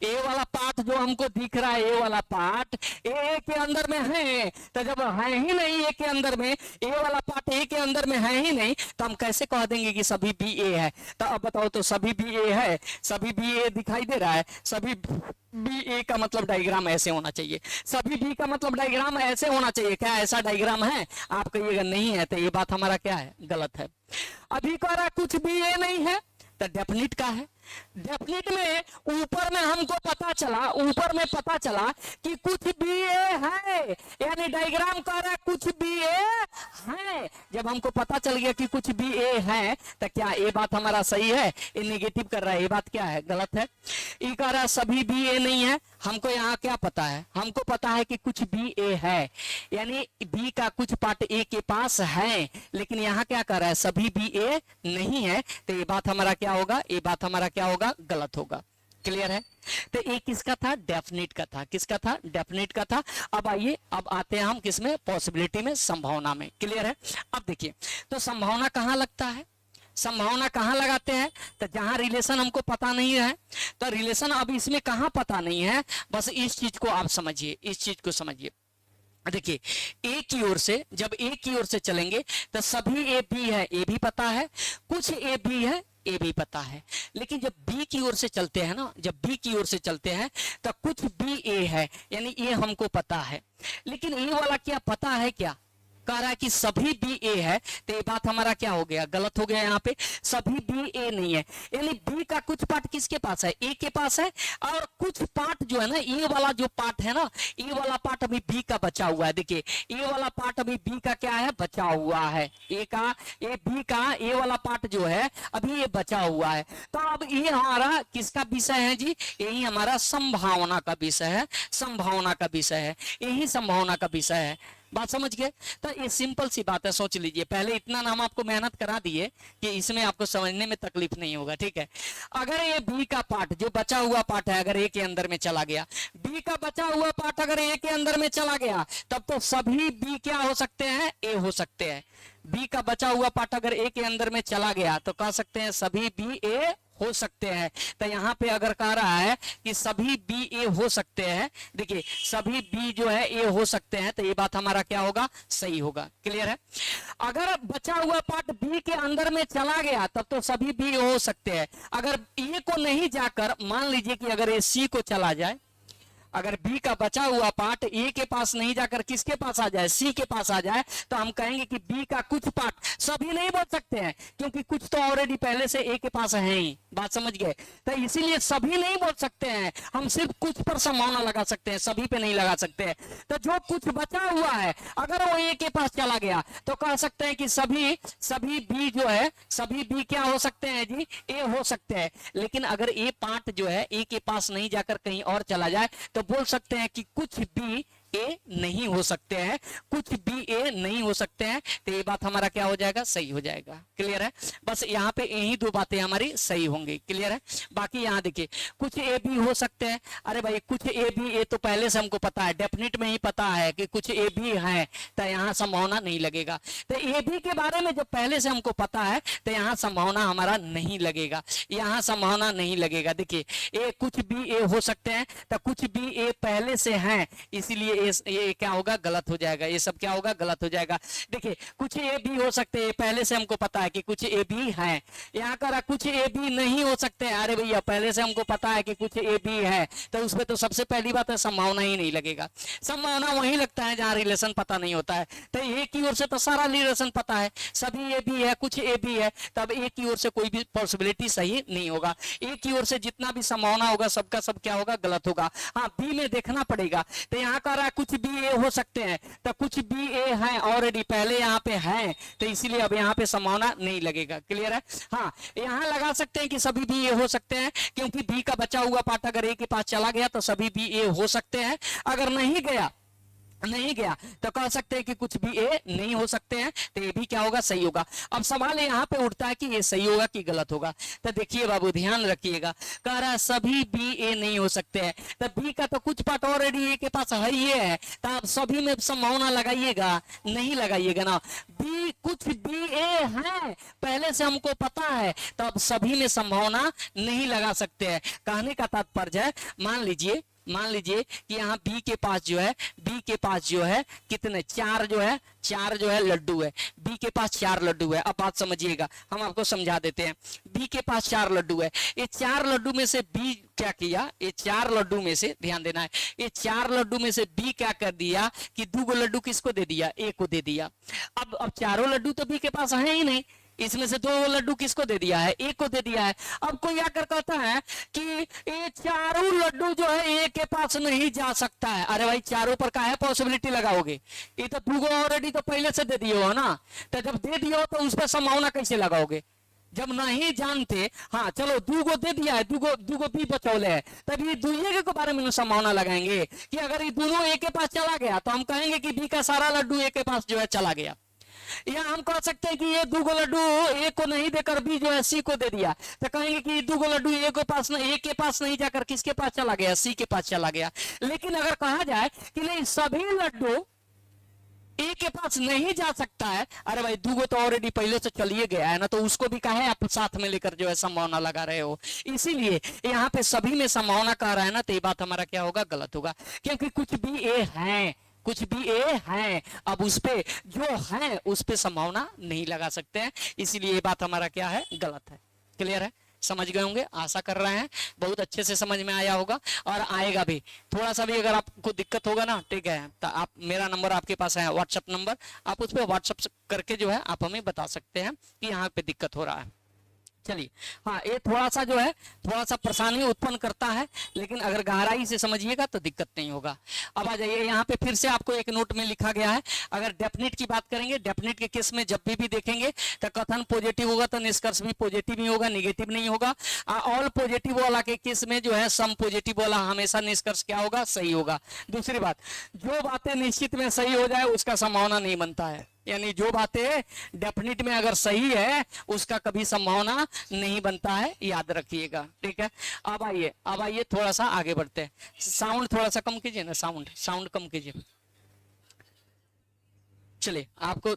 [SPEAKER 1] ए वाला पार्ट जो हमको दिख रहा है, ए वाला पार्ट ए के अंदर में है, तो जब है ही नहीं ए के अंदर में, ए वाला पार्ट ए के अंदर में है ही नहीं, तो हम कैसे कह देंगे कि सभी बी ए है। तो अब बताओ, तो सभी बी ए है, सभी बी ए दिखाई दे रहा है, सभी बी ए का मतलब डायग्राम ऐसे होना चाहिए, सभी बी का मतलब डायग्राम ऐसे होना चाहिए। क्या ऐसा डायग्राम है, आप कहिएगा नहीं है, तो ये बात हमारा क्या है, गलत है। अभी कह रहा कुछ भी ए नहीं है, तो डेफिनिट का है। डेफिनिट में ऊपर में हमको पता चला, ऊपर में पता चला कि कुछ बी ए है, यानी डायग्राम कह रहा है कुछ बी ए है। जब हमको पता चल गया कि कुछ बी ए है, तो क्या ये बात हमारा सही है, ये नेगेटिव कर रहा है, ये बात क्या है, गलत है। ये कह रहा है सभी बी ए नहीं है, हमको यहाँ क्या पता है, हमको पता है कि कुछ बी ए है, यानी बी का कुछ पार्ट ए के पास है। लेकिन यहाँ क्या कर रहा है, सभी बी ए नहीं है, तो ये बात हमारा क्या होगा, ये बात हमारा क्या होगा, गलत होगा। क्लियर है। तो एक किसका था, डेफिनिट का था, किसका था, डेफिनिट का था। अब आइए, अब आते हैं हम किसमें, पॉसिबिलिटी में, संभावना में। क्लियर है। अब देखिए, तो संभावना कहां लगता है, संभावना कहां लगाते हैं, तो जहां रिलेशन हमको पता नहीं है, तो रिलेशन अब इसमें कहां पता नहीं है, बस इस चीज को आप समझिए, इस चीज को समझिए। देखिए, ए की ओर से, जब ए की ओर से चलेंगे तो सभी ए बी है, ए भी पता है, कुछ ए बी है, ए भी पता है। लेकिन जब बी की ओर से चलते हैं ना, जब बी की ओर से चलते हैं तो कुछ बी ए है, यानी ए हमको पता है, लेकिन ए वाला क्या पता है, क्या कह रहा है कि सभी बी ए है, तो ये बात हमारा क्या हो गया, गलत हो गया। यहाँ पे सभी बी ए नहीं है, यानी बी का कुछ पार्ट किसके पास है, ए के पास है, और कुछ पार्ट जो है ना, ए वाला जो पार्ट है ना, ए वाला पार्ट अभी बी का बचा हुआ है। देखिए, ए वाला पार्ट अभी बी का क्या है, बचा हुआ है, ए का, ए बी का ए वाला पार्ट जो है अभी ये बचा हुआ है। तो अब ये हमारा किसका विषय है जी, यही हमारा संभावना का विषय है, संभावना का विषय है, यही संभावना का विषय है। बात समझ गए। तो ये सिंपल सी बात है, सोच लीजिए। पहले इतना नाम आपको मेहनत करा दिए कि इसमें आपको समझने में तकलीफ नहीं होगा, ठीक है। अगर ये बी का पार्ट जो बचा हुआ पार्ट है, अगर ए के अंदर में चला गया, बी का बचा हुआ पार्ट अगर ए के अंदर में चला गया, तब तो सभी बी क्या हो सकते हैं, ए हो सकते हैं। बी का बचा हुआ पार्ट अगर ए के अंदर में चला गया तो कह सकते हैं सभी बी ए हो सकते हैं। तो यहाँ पे अगर कह रहा है कि सभी बी ए हो सकते हैं, देखिए सभी बी जो है ए हो सकते हैं, तो ये बात हमारा क्या होगा, सही होगा। क्लियर है। अगर बचा हुआ पार्ट बी के अंदर में चला गया तब तो सभी बी हो सकते हैं। अगर ए को नहीं जाकर, मान लीजिए कि अगर ये सी को चला जाए, अगर बी का बचा हुआ पार्ट ए के पास नहीं जाकर किसके पास आ जाए, सी के पास आ जाए, तो हम कहेंगे कि बी का कुछ पार्ट, सभी नहीं बोल सकते हैं क्योंकि कुछ तो ऑलरेडी पहले से ए के पास है ही। बात समझ गए। तो इसीलिए सभी नहीं बोल सकते हैं, हम सिर्फ कुछ पर संभावना लगा सकते हैं, सभी पे नहीं लगा सकते हैं। तो जो कुछ बचा हुआ है अगर वो ए के पास चला गया तो कह सकते हैं कि सभी बी जो है, सभी बी क्या हो सकते हैं जी, ए हो सकते हैं। लेकिन अगर ए पार्ट जो है ए के पास नहीं जाकर कहीं और चला जाए तो बोल सकते हैं कि कुछ बी ए नहीं हो सकते हैं, कुछ बी ए नहीं हो सकते हैं। तो ये बात हमारा क्या हो जाएगा, सही हो जाएगा। क्लियर है। बस यहाँ पे यही दो बातें हमारी सही होंगी। क्लियर है। बाकी यहाँ देखिए, कुछ ए बी हो सकते हैं। अरे भाई, कुछ ए बी ए तो पहले से हमको पता है, डेफिनेट में ही पता है कि कुछ ए बी है, तो यहाँ संभावना नहीं लगेगा। तो ए बी के बारे में जब पहले से हमको पता है तो यहाँ संभावना हमारा नहीं लगेगा, यहाँ संभावना नहीं लगेगा। देखिए, ए कुछ बी ए हो सकते हैं, तो कुछ बी ए पहले से हैं, इसीलिए ये क्या होगा, गलत हो जाएगा। ये सब क्या होगा, गलत हो जाएगा। देखिए, कुछ ए बी हो सकते हैं, पहले से हमको पता है कि कुछ ए बी है। यहाँ कर कुछ ए बी नहीं हो सकते हैं। अरे भैया, पहले से हमको पता है कि कुछ ए बी है, तो उसमें तो सबसे पहली बात है संभावना ही नहीं लगेगा। संभावना वहीं लगता है जहां रिलेशन पता नहीं होता है। तो ए की ओर से तो सारा रिलेशन पता है, सभी ए बी है, कुछ ए बी है, तब ए की ओर से कोई भी पॉसिबिलिटी सही नहीं होगा। ए की ओर से जितना भी संभावना होगा सबका सब क्या होगा, गलत होगा। हाँ, बी में देखना पड़ेगा। तो यहाँ कह रहा है कुछ बी ए हो सकते हैं, तो कुछ बी ए है ऑलरेडी पहले यहाँ पे है, तो इसीलिए अब यहाँ पे संभावना नहीं लगेगा। क्लियर है? हाँ, यहाँ लगा सकते हैं कि सभी बी ए हो सकते हैं, क्योंकि बी का बचा हुआ पार्ट अगर ए के पास चला गया तो सभी बी ए हो सकते हैं। अगर नहीं गया तो कह सकते हैं कि कुछ भी ए नहीं हो सकते हैं, तो ये भी क्या होगा? सही होगा। अब सवाल यहाँ पे उठता है कि ये सही होगा कि गलत होगा। तो देखिए बाबू, ध्यान रखिएगा, कह रहा है सभी बी ए नहीं हो सकते हैं, तो बी का तो कुछ पार्ट ऑलरेडी ए के पास है ही है, तो आप सभी में संभावना लगाइएगा? नहीं लगाइएगा ना। बी कुछ बी ए है पहले से हमको पता है, तो अब सभी में संभावना नहीं लगा सकते हैं। कहने का तात्पर्य है, मान लीजिए कि यहाँ बी के पास जो है कितने चार जो है लड्डू है, बी के पास 4 लड्डू है। अब बात समझिएगा, हम आपको समझा देते हैं। बी के पास 4 लड्डू है, ये 4 लड्डू में से बी क्या किया? ये 4 लड्डू में से, ध्यान देना है, ये 4 लड्डू में से बी क्या कर दिया कि 2 लड्डू किसको दे दिया? ए को दे दिया। अब चारों लड्डू तो बी के पास है ही नहीं, इसमें से 2 लड्डू किसको दे दिया है? ए को दे दिया है। अब कोई आकर कहता है कि ये चारों लड्डू जो है ए के पास नहीं जा सकता है। अरे भाई, चारों पर का है पॉसिबिलिटी लगाओगे? ये तो 2 ऑलरेडी तो पहले से दे दिए हो ना, तो जब दे दिए हो तो उस पर संभावना कैसे लगाओगे जब नहीं जानते? हाँ चलो, 2 दे दिया है, 2 बी बचौले है, तब ये दुनिया के बारे में संभावना लगाएंगे कि अगर ये दोनों ए के पास चला गया तो हम कहेंगे कि बी का सारा लड्डू ए के पास जो है चला गया। या हम कह सकते हैं कि ये 2 लड्डू ए को नहीं देकर बी जो है सी को दे दिया, तो कहेंगे कि 2 लड्डू ए के पास नहीं जाकर किसके पास चला गया? सी के पास चला गया। लेकिन अगर कहा जाए कि नहीं, सभी लड्डू ए के पास नहीं जा सकता है, अरे भाई 2 तो ऑलरेडी पहले से चलिए गया है ना, तो उसको भी कहा है आप साथ में लेकर जो है संभावना लगा रहे हो। इसीलिए यहाँ पे सभी में संभावना कह रहा है ना, तो ये बात हमारा क्या होगा? गलत होगा, क्योंकि कुछ भी ए है, अब उस पे जो है उस पे संभावना नहीं लगा सकते हैं, इसीलिए ये बात हमारा क्या है? गलत है। क्लियर है? समझ गए होंगे, आशा कर रहे हैं बहुत अच्छे से समझ में आया होगा और आएगा भी। थोड़ा सा भी अगर आपको दिक्कत होगा ना, ठीक है, तो आप, मेरा नंबर आपके पास है, व्हाट्सएप नंबर, आप उस पर व्हाट्सएप करके जो है आप हमें बता सकते हैं कि यहाँ पे दिक्कत हो रहा है। चलिए, हाँ, ये थोड़ा सा परेशानी उत्पन्न करता है, लेकिन अगर गहराई से समझिएगा तो दिक्कत नहीं होगा। अब आ जाइए, यहाँ पे फिर से आपको एक नोट में लिखा गया है, अगर डेफिनेट की बात करेंगे, डेफिनेट के केस में जब भी देखेंगे तो कथन पॉजिटिव होगा तो निष्कर्ष भी पॉजिटिव ही होगा, निगेटिव नहीं होगा। ऑल पॉजिटिव वाला के केस में जो है सम पॉजिटिव वाला हमेशा निष्कर्ष क्या होगा? सही होगा। दूसरी बात, जो बातें निश्चित में सही हो जाए उसका संभावना नहीं बनता है, यानी जो बातें डेफिनेट में अगर सही है उसका कभी संभावना नहीं बनता है, याद रखिएगा। ठीक है, अब आइए थोड़ा सा आगे बढ़ते हैं। साउंड थोड़ा सा कम कीजिए ना, साउंड कम कीजिए। चलिए, आपको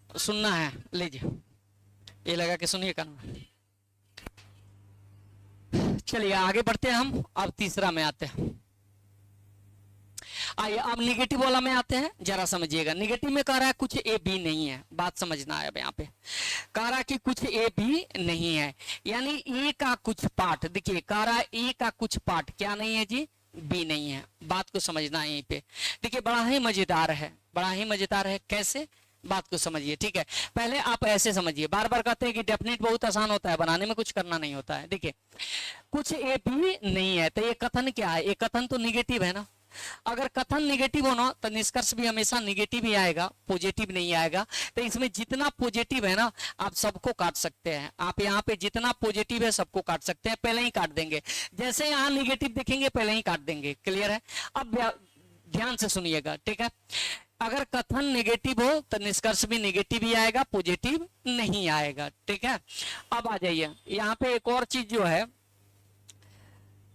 [SPEAKER 1] सुनना है, लीजिए, ये लगा के सुनिए कान में। चलिए आगे बढ़ते हैं हम, अब तीसरा में आते हैं। आइए अब निगेटिव वाला में आते हैं, जरा समझिएगा। निगेटिव में कह रहा है कुछ ए बी नहीं है, बात समझना है। अब यहाँ पे कह रहा है कि कुछ ए बी नहीं है, यानी ए का कुछ पार्ट, देखिए कह रहा है ए का कुछ पार्ट क्या नहीं है जी? बी नहीं है। बात को समझना है यहीं पे। देखिए बड़ा ही मजेदार है, कैसे? बात को समझिए। ठीक है, पहले आप ऐसे समझिए, बार बार कहते हैं कि डेफिनेट बहुत आसान होता है बनाने में, कुछ करना नहीं होता है। देखिए कुछ ए बी नहीं है, तो ये कथन क्या है? ये कथन तो निगेटिव है ना। अगर कथन निगेटिव हो ना तो निष्कर्ष भी हमेशा निगेटिव ही आएगा, पॉजिटिव नहीं आएगा। तो इसमें जितना पॉजिटिव है ना आप सबको काट सकते हैं। आप यहाँ पे जितना पॉजिटिव है सबको काट सकते हैं, पहले ही काट देंगे। जैसे यहाँ निगेटिव देखेंगे पहले ही काट देंगे। क्लियर है? अब ध्यान से सुनिएगा। ठीक है, अगर कथन नेगेटिव हो तो निष्कर्ष भी नेगेटिव ही आएगा, पॉजिटिव नहीं आएगा। ठीक है, अब आ जाइए यहाँ पे एक और चीज जो है,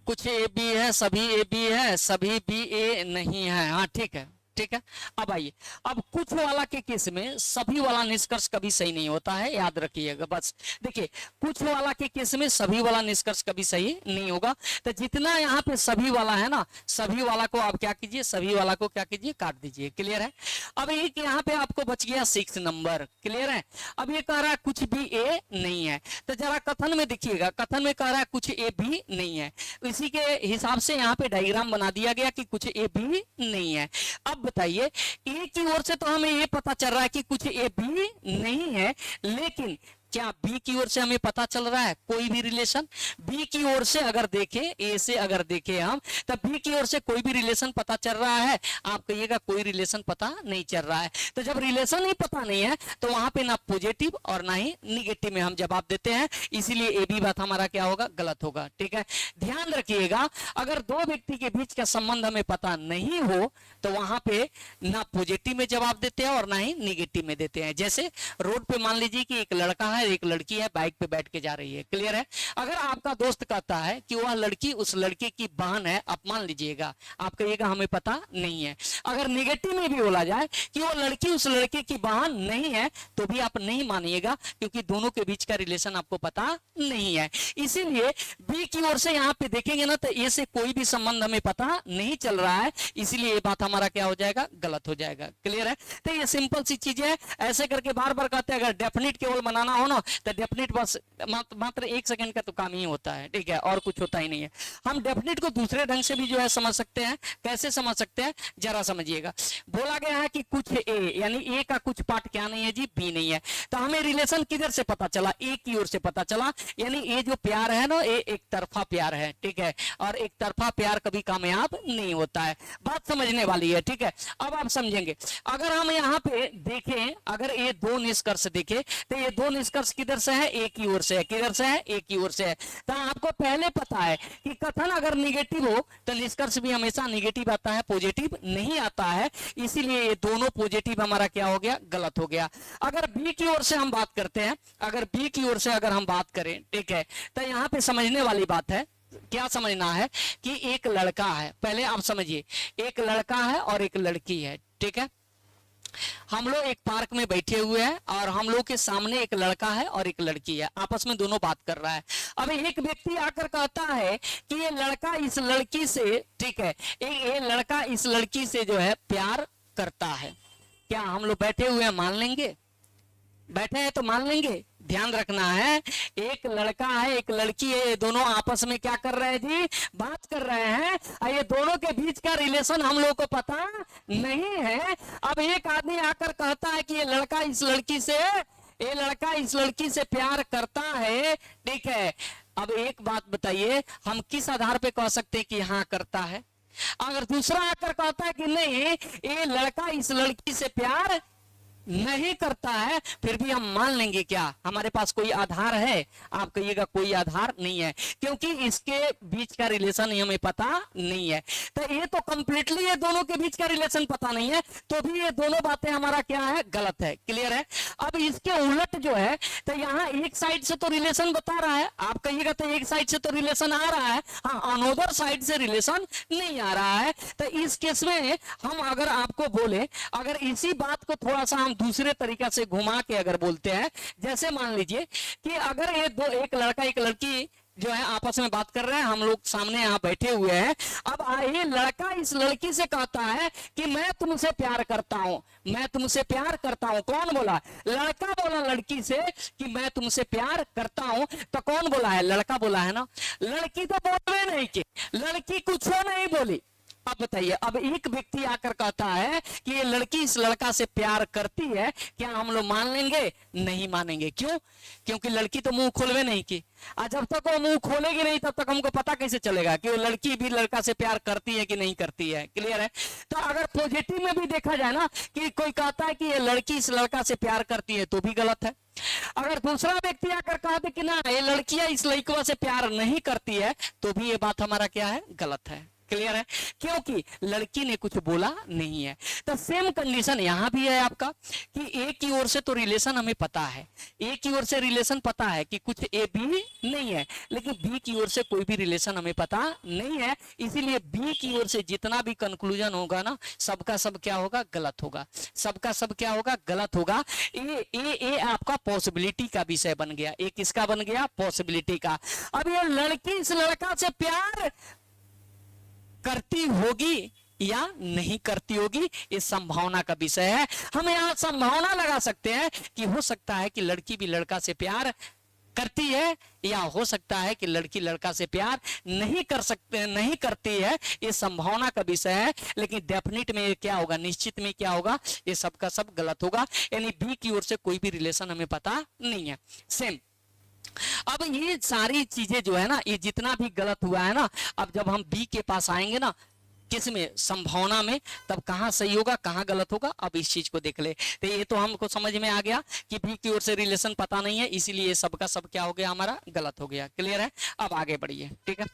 [SPEAKER 1] कुछ ए बी है, सभी ए बी है, सभी बी ए नहीं है। हाँ ठीक है, ठीक है। अब आइए, अब कुछ वाला के केस में सभी वाला निष्कर्ष कभी सही नहीं होता है, याद रखिएगा बस। देखिए कुछ वाला के केस में सभी वाला निष्कर्ष कभी सही नहीं होगा। तो जितना यहाँ पे सभी वाला है ना, सभी वाला को आप क्या कीजिए, सभी वाला को क्या कीजिए, काट दीजिए। क्लियर है? अब एक यहाँ पे आपको बच गया 6 नंबर। क्लियर है? अब ये कह रहा है कुछ भी ए नहीं है, तो जरा कथन में देखिएगा, कथन में कह रहा है कुछ ए भी नहीं है। इसी के हिसाब से यहाँ पे डायग्राम बना दिया गया कि कुछ ए भी नहीं है। अब बताइए, ए की ओर से तो हमें ये पता चल रहा है कि कुछ ए भी नहीं है, लेकिन क्या बी की ओर से हमें पता चल रहा है कोई भी रिलेशन? बी की ओर से अगर देखें, ए से अगर देखें हम, तब बी की ओर से कोई भी रिलेशन पता चल रहा है? आप कहिएगा कोई रिलेशन पता नहीं चल रहा है। तो जब रिलेशन ही पता नहीं है तो वहां पे ना पॉजिटिव और ना ही निगेटिव में हम जवाब देते हैं, इसीलिए ए बी बात हमारा क्या होगा? गलत होगा। ठीक है, ध्यान रखिएगा, अगर दो व्यक्ति के बीच का संबंध हमें पता नहीं हो तो वहां पे ना पॉजिटिव में जवाब देते हैं और ना ही निगेटिव में देते हैं। जैसे रोड पे मान लीजिए कि एक लड़का है, एक लड़की है, बाइक पे बैठ के जा रही है। क्लियर है? अगर आपका दोस्त कहता है कि वह लड़की उस लड़के की बहन है, आप मान लीजिएगा, आप कहिएगा हमें पता नहीं है। अगर निगेटिव में भी बोला जाए कि वो लड़की उस लड़के की बहन नहीं है, तो भी आप नहीं मानिएगा, क्योंकि दोनों के बीच का रिलेशन आपको पता नहीं है। इसीलिए बी की ओर से यहाँ पे देखेंगे ना, तो ए से कोई भी संबंध हमें पता नहीं चल रहा है, इसीलिए ये बात हमारा क्या हो जाएगा? गलत हो जाएगा। क्लियर है? तो ये सिंपल सी चीज है। ऐसे करके बार बार कहते हैं, अगर डेफिनिट केवल बनाना हो ना, तो डेफिनिट बस मात्र 1 सेकंड का तो काम ही होता है। ठीक है, और कुछ होता ही नहीं है। हम डेफिनिट को दूसरे ढंग से भी जो है समझ सकते हैं। कैसे समझ सकते हैं, जरा समझिएगा। बोला गया है कि कुछ ए, यानी ए का कुछ पार्ट क्या नहीं है जी? बी नहीं है। तो हमें रिलेशन किधर से पता चला? ए की ओर से पता चला। यानी ये जो प्यार है ना, ये एक तरफा प्यार है। ठीक है, और एक तरफा प्यार कभी कामयाब नहीं होता है। बात समझने वाली है। ठीक है, अब आप समझेंगे। अगर हम यहाँ पे देखें, अगर ये दो निष्कर्ष देखें, तो ये दो निष्कर्ष किधर से है? ए की ओर से है। किधर से है? ए की ओर से है। तो आपको पहले पता है कि कथन अगर निगेटिव हो तो निष्कर्ष भी हमेशा निगेटिव आता है, पॉजिटिव नहीं आता है। इसीलिए ये दोनों पॉजिटिव हमारा क्या हो गया? गलत हो गया। अगर बी की ओर से हम बात करते हैं, अगर बी की ओर से अगर हम बात करें, ठीक है, तो यहाँ पे समझने वाली बात है। क्या समझना है कि एक लड़का है, पहले आप समझिए, एक लड़का है और एक लड़की है। ठीक है, हम लोग एक पार्क में बैठे हुए हैं और हम लोग के सामने एक लड़का है और एक लड़की है, आपस में दोनों बात कर रहा है। अब एक व्यक्ति आकर कहता है कि ये लड़का इस लड़की से, ठीक है, ये लड़का इस लड़की से जो है प्यार करता है। क्या हम लोग बैठे हुए हैं मान लेंगे? बैठे हैं तो मान लेंगे। ध्यान रखना है, एक लड़का है, एक लड़की है, ये दोनों आपस में क्या कर रहे हैं जी? बात कर रहे हैं। और ये दोनों के बीच का रिलेशन हम लोग को पता नहीं है। अब एक आदमी आकर कहता है कि ये लड़का इस लड़की से, ये लड़का इस लड़की से प्यार करता है। ठीक है, अब एक बात बताइए, हम किस आधार पे कह सकते हैं कि हाँ करता है? अगर दूसरा आकर कहता है कि नहीं, ये लड़का इस लड़की से प्यार नहीं करता है, फिर भी हम मान लेंगे। क्या हमारे पास कोई आधार है? आप कहिएगा कोई आधार नहीं है, क्योंकि इसके बीच का रिलेशन हमें पता नहीं है। तो ये तो कंप्लीटली ये दोनों के बीच का रिलेशन पता नहीं है, तो भी ये दोनों बातें हमारा क्या है? गलत है। क्लियर है? अब इसके उलट जो है, तो यहाँ एक साइड से तो रिलेशन बता रहा है, आप कहिएगा तो एक साइड से तो रिलेशन आ रहा है, हाँ, अनोदर साइड से रिलेशन नहीं आ रहा है। तो इस केस में हम अगर आपको बोले, अगर इसी बात को थोड़ा सा हम दूसरे तरीका से घुमा के अगर बोलते हैं, जैसे मान लीजिए कि अगर ये दो, एक लड़का एक लड़की जो है आपस में बात कर रहे हैं, हम लोग सामने यहाँ बैठे हुए हैं। अब ये लड़का इस लड़की से कहता है कि मैं तुमसे प्यार करता हूं, मैं तुमसे प्यार करता हूं। कौन बोला? लड़का बोला लड़की से कि मैं तुमसे प्यार करता हूं। तो कौन बोला है? लड़का बोला है ना। लड़की तो बोले नहीं कि, लड़की कुछ नहीं बोली। अब बताइए, अब एक व्यक्ति आकर कहता है कि ये लड़की इस लड़का से प्यार करती है, क्या हम लोग मान लेंगे? नहीं मानेंगे। क्यों? क्योंकि लड़की तो मुंह खोलवे नहीं की, और जब तक वो मुंह खोलेगी नहीं तब तक हमको पता कैसे चलेगा कि वो लड़की भी लड़का से प्यार करती है कि नहीं करती है। क्लियर है? तो अगर पॉजिटिव में भी देखा जाए ना, कि कोई कहता है कि ये लड़की इस लड़का से प्यार करती है, तो भी गलत है। अगर दूसरा व्यक्ति आकर कहते कि ना ये लड़कियां इस लड़कियों से प्यार नहीं करती है, तो भी ये बात हमारा क्या है? गलत है। क्लियर है? क्योंकि लड़की ने कुछ बोला नहीं है। तो सेम कंडीशन यहां भी है आपका, कि ए की ओर से तो रिलेशन हमें पता है, ए की ओर से रिलेशन पता है कि कुछ ए बी नहीं है, लेकिन बी की ओर से कोई भी रिलेशन हमें पता नहीं है। इसीलिए बी की ओर से जितना भी कंक्लूजन होगा ना, सबका सब क्या होगा? गलत होगा। सबका सब क्या होगा? गलत होगा। ए आपका पॉसिबिलिटी का विषय बन गया। ए किसका बन गया? पॉसिबिलिटी का। अब ये लड़की इस लड़का से प्यार करती होगी या नहीं करती होगी, इस संभावना का विषय है। हम यहां संभावना लगा सकते हैं कि हो सकता है कि लड़की भी लड़का से प्यार करती है, या हो सकता है कि लड़की लड़का से प्यार नहीं कर सकते, नहीं करती है, ये संभावना का विषय है। लेकिन डेफिनेट में क्या होगा, निश्चित में क्या होगा, ये सब का सब गलत होगा। यानी बी की ओर से कोई भी रिलेशन हमें पता नहीं है। सेम अब ये सारी चीजें जो है ना, ये जितना भी गलत हुआ है ना, अब जब हम बी के पास आएंगे ना, किस में, संभावना में, तब कहां सही होगा कहां गलत होगा, अब इस चीज को देख ले। तो ये तो हमको समझ में आ गया कि बी की ओर से रिलेशन पता नहीं है, इसीलिए सब का सब क्या हो गया, हमारा गलत हो गया। क्लियर है? अब आगे बढ़िए। ठीक है,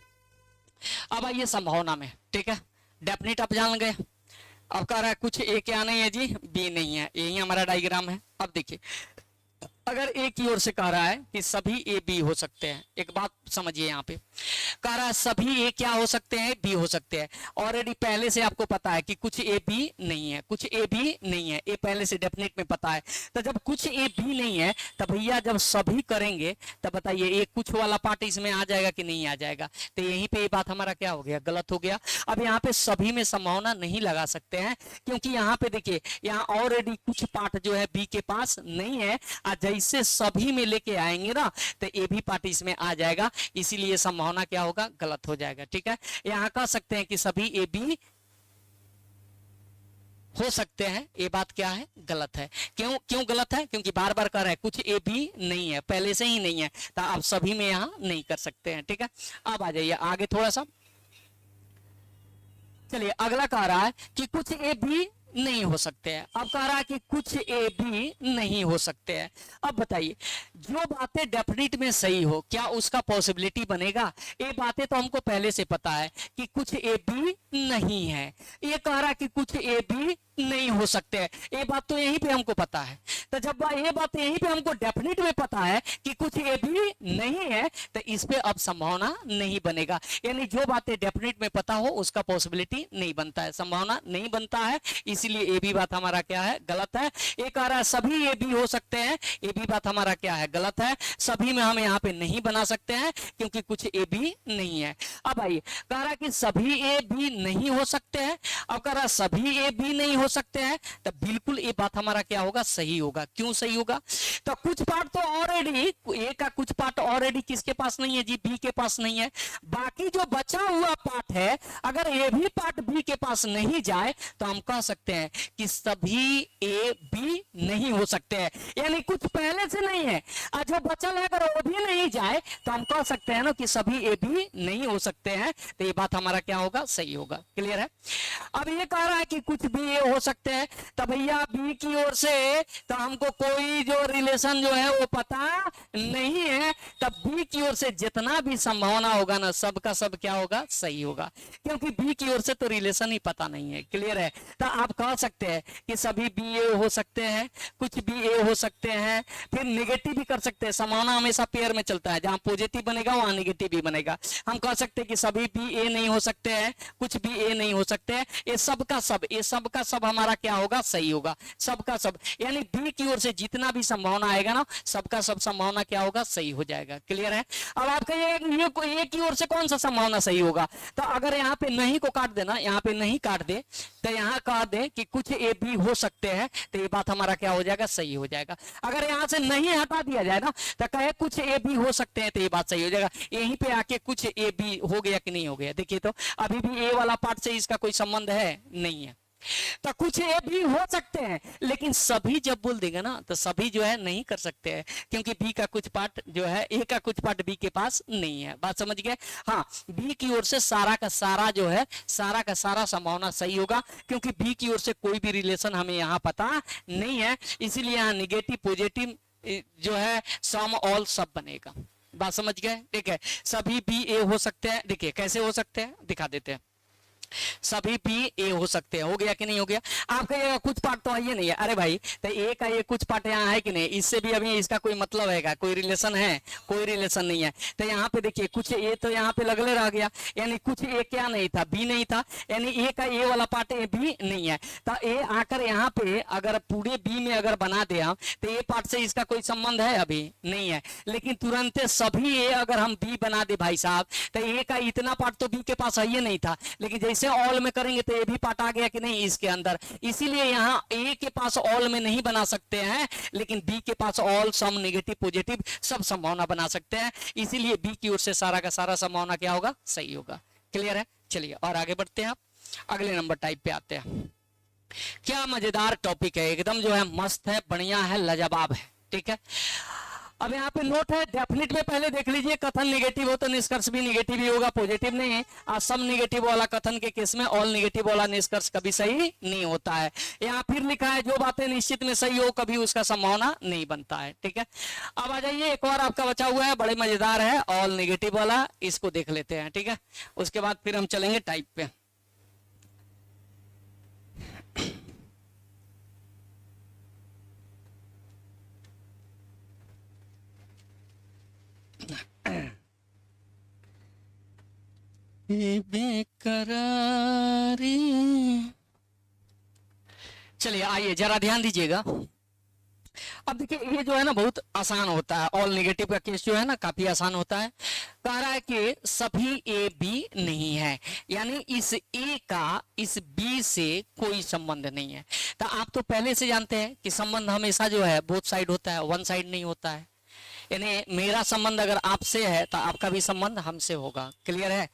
[SPEAKER 1] अब आइए संभावना में। ठीक है, डेफिनेट आप जान गए। अब कह रहा है कुछ ए क्या नहीं है जी, बी नहीं है, यही हमारा डायग्राम है। अब देखिए, अगर ए की ओर से कह रहा है कि सभी ए बी हो सकते हैं, एक बात समझिए, यहाँ पे कह रहा है सभी ए क्या हो सकते हैं, बी हो सकते हैं। ऑलरेडी पहले से आपको पता है कि कुछ ए बी नहीं है, कुछ ए बी नहीं है, ये पहले से डेफिनेट में पता है। तो जब कुछ ए बी नहीं है, तब भैया जब सभी करेंगे तब बताइए ये कुछ वाला पार्ट इसमें आ जाएगा कि नहीं आ जाएगा। तो यहीं पे ये बात हमारा क्या हो गया, गलत हो गया। अब यहाँ पे सभी में संभावना नहीं लगा सकते हैं, क्योंकि यहाँ पे देखिए, यहाँ ऑलरेडी कुछ पार्ट जो है बी के पास नहीं है, जैसे सभी में लेके आएंगे ना, तो ए भी पार्ट इसमें आ जाएगा, इसीलिए संभावना क्या होगा, गलत हो जाएगा। ठीक है, यहां कह सकते हैं कि सभी ए बी हो सकते हैं, ये बात क्या है, गलत है। क्यों क्यों गलत है? क्योंकि बार बार कह रहा है कुछ ए बी नहीं है, पहले से ही नहीं है, तो आप सभी में यहां नहीं कर सकते हैं। ठीक है, अब आ जाइए आगे थोड़ा सा। चलिए, अगला कह रहा है कि कुछ ए बी नहीं हो सकते हैं। अब कह रहा है कि कुछ ए बी नहीं हो सकते हैं। अब बताइए, जो बातें डेफिनेट में सही हो, क्या उसका पॉसिबिलिटी बनेगा? ये बातें तो हमको पहले से पता है कि कुछ ए बी नहीं है। ये कह रहा है कि कुछ ए बी नहीं हो सकते हैं, ये बात तो यहीं पे हमको पता है। तो जब ये बात यहीं पे हमको डेफिनेट में पता है कि कुछ ए बी नहीं है, तो इस पे अब संभावना नहीं बनेगा। यानी जो बातें डेफिनेट में पता हो उसका पॉसिबिलिटी नहीं बनता है, संभावना नहीं बनता है, इसलिए ये भी बात हमारा क्या है, गलत है। ये कह रहा है सभी ए बी हो सकते हैं, ये भी बात हमारा क्या है, गलत है। सभी में हम यहाँ पे नहीं बना सकते हैं, क्योंकि कुछ ए बी नहीं है। अब आइए, कह रहा है कि सभी ए बी नहीं हो सकते हैं। अब कह रहा है सभी ए बी नहीं हो सकते हैं, तो बिल्कुल ये बात हमारा क्या होगा, सही होगा। क्यों सही होगा? तो कुछ पार्ट तो ऑलरेडी, ए का कुछ पार्ट ऑलरेडी किसके पास नहीं है जी, बी के पास नहीं है। बाकी जो बचा हुआ पार्ट है, अगर ये भी पार्ट बी के पास नहीं जाए, तो हम कह सकते हैं कि सभी ए बी नहीं हो सकते हैं। यानी कुछ पहले से नहीं है, और जो बचल है अगर वो भी नहीं जाए, तो हम कह सकते हैं ना कि सभी ए बी नहीं हो सकते हैं। तो ये बात हमारा क्या होगा, सही होगा। क्लियर है? अब ये कह रहा है कि कुछ बी ए हो सकते हैं, तो भैया बी की ओर से तो हमको कोई जो रिलेशन जो है वो पता नहीं है, तब बी की ओर से जितना भी संभावना होगा ना, सबका सब क्या होगा, सही होगा, क्योंकि बी की ओर से तो रिलेशन ही पता नहीं है। क्लियर है? तो आप कह सकते हैं कि सभी बी ए हो सकते हैं, कुछ बी ए हो सकते हैं। फिर निगेटिव भी कर सकते हैं, संभावना हमेशा पेयर में चलता है, जहां पॉजिटिव बनेगा वहां निगेटिव भी बनेगा। हम कह सकते हैं कि सभी बी ए नहीं हो सकते हैं, कुछ बी ए नहीं हो सकते हैं। ये सब का सब, ये सब का सब हमारा क्या होगा, सही होगा, सबका सब। यानी बी की ओर से जितना भी संभावना आएगा ना, सबका सब संभावना क्या होगा, सही हो जाएगा। क्लियर है? अब आप कहिए ये की ओर से कौन सा संभावना सही होगा? तो अगर यहाँ पे नहीं को काट देना, यहाँ पे नहीं काट दे, तो यहाँ कह दे कि कुछ ए बी हो सकते हैं, तो ये बात हमारा क्या हो जाएगा, सही हो जाएगा। अगर यहाँ से नहीं हटा दिया जाए ना, तो कहे कुछ ए बी हो सकते हैं, तो ये बात सही हो जाएगा। यहीं पे आके कुछ ए बी हो गया कि नहीं हो गया, देखिए तो अभी भी ए वाला पार्ट से इसका कोई संबंध है नहीं है। तो कुछ ए भी हो सकते हैं, लेकिन सभी जब बोल देगा ना, तो सभी जो है नहीं कर सकते हैं, क्योंकि बी का कुछ पार्ट जो है, ए का कुछ पार्ट बी के पास नहीं है। बात समझ गए? हाँ, बी की ओर से सारा का सारा जो है, सारा का सारा संभावना सही होगा, क्योंकि बी की ओर से कोई भी रिलेशन हमें यहाँ पता नहीं है, इसीलिए यहाँ निगेटिव पॉजिटिव जो है सम ऑल सब बनेगा। बात समझ गए? ठीक है, सभी बी ए हो सकते हैं। देखिए कैसे हो सकते हैं, दिखा देते हैं। सभी पी ए हो सकते हैं, हो गया कि नहीं हो गया? आप कहिएगा कुछ पार्ट तो है नहीं है, अरे भाई तो ए का ये कुछ पार्ट यहाँ है कि नहीं, इससे भी अभी इसका कोई मतलब है, कोई रिलेशन है? कोई रिलेशन नहीं है। तो यहाँ पे देखिए कुछ ए तो यहाँ पे लगले रह गया, यानी कुछ ए क्या नहीं था, बी नहीं था, यानी ए का ए वाला पार्ट ए भी नहीं है। तो ए आकर यहाँ पे अगर पूरे बी में अगर बना दे हम, तो ए पार्ट से इसका कोई संबंध है अभी नहीं है, लेकिन तुरंत सभी ए अगर हम बी बना दे भाई साहब, तो ए का इतना पार्ट तो बी के पास है नहीं था, लेकिन जैसे से ऑल में करेंगे तो ये भी पार्ट आ गया कि नहीं इसके अंदर, इसीलिए यहाँ ए के पास ऑल में नहीं बना सकते हैं, लेकिन बी के पास ऑल, सम, नेगेटिव, पॉजिटिव सब संभावना बना सकते हैं, इसीलिए बी की ओर से सारा का सारा संभावना क्या होगा, सही होगा। क्लियर है? चलिए और आगे बढ़ते हैं, आप अगले नंबर टाइप पे आते हैं। क्या मजेदार टॉपिक है, एकदम जो है मस्त है, बढ़िया है, लाजवाब है। ठीक है, अब यहाँ पे नोट है, डेफिनेट में पहले देख लीजिए, कथन नेगेटिव हो तो निष्कर्ष भी नेगेटिव ही होगा, पॉजिटिव नहीं है। और सम नेगेटिव वाला कथन के केस में ऑल नेगेटिव वाला निष्कर्ष कभी सही नहीं होता है। यहाँ फिर लिखा है जो बातें निश्चित में सही हो कभी उसका संभावना नहीं बनता है। ठीक है, अब आ जाइए, एक और आपका बचा हुआ है, बड़े मजेदार है, ऑल नेगेटिव वाला, इसको देख लेते हैं। ठीक है, उसके बाद फिर हम चलेंगे टाइप पे। बेकरारी, चलिए आइए जरा ध्यान दीजिएगा। अब देखिए ये जो है ना बहुत आसान होता है, ऑल नेगेटिव का केस जो है ना काफी आसान होता है। कह रहा है कि सभी ए बी नहीं है, यानी इस ए का इस बी से कोई संबंध नहीं है। तो आप तो पहले से जानते हैं कि संबंध हमेशा जो है बोथ साइड होता है, वन साइड नहीं होता है। यानी मेरा संबंध अगर आपसे है तो आपका भी संबंध हमसे होगा। क्लियर है?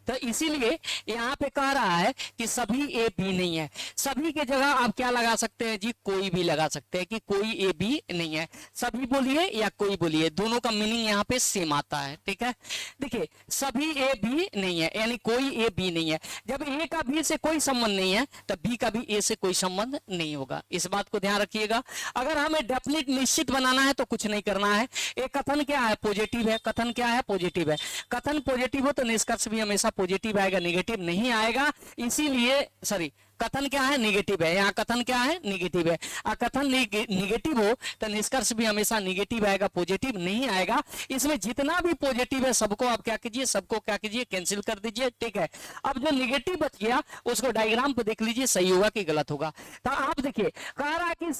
[SPEAKER 1] तो इसीलिए यहाँ पे कह रहा है कि सभी ए बी नहीं है। सभी के जगह आप क्या लगा सकते हैं जी, कोई भी लगा सकते हैं कि कोई ए बी नहीं है। सभी बोलिए या कोई बोलिए, दोनों का मीनिंग यहाँ पे सेम आता है। ठीक है, देखिए सभी ए बी नहीं है, यानी कोई ए बी नहीं है। जब ए का बी से कोई संबंध नहीं है तब बी का भी ए से कोई संबंध नहीं होगा। इस बात को ध्यान रखिएगा। अगर हमें डेफिनेट निश्चित बनाना है तो कुछ नहीं करना है। एक कथन क्या है, पॉजिटिव है। कथन क्या है, पॉजिटिव है। कथन पॉजिटिव हो तो निष्कर्ष भी हमेशा पॉजिटिव आएगा, नेगेटिव नहीं आएगा। इसीलिए सॉरी, कथन क्या है, नेगेटिव है। यहाँ कथन क्या है, नेगेटिव है। और कथन नेगेटिव हो तो निष्कर्ष भी हमेशा नेगेटिव आएगा, पॉजिटिव नहीं आएगा। इसमें जितना भी पॉजिटिव है सबको आप क्या कीजिए, सबको क्या कीजिए, कैंसिल कर दीजिए। ठीक है, अब जो नेगेटिव बच गया उसको डायग्राम पे देख लीजिए, सही होगा कि गलत होगा। तो आप देखिए कह रहा कि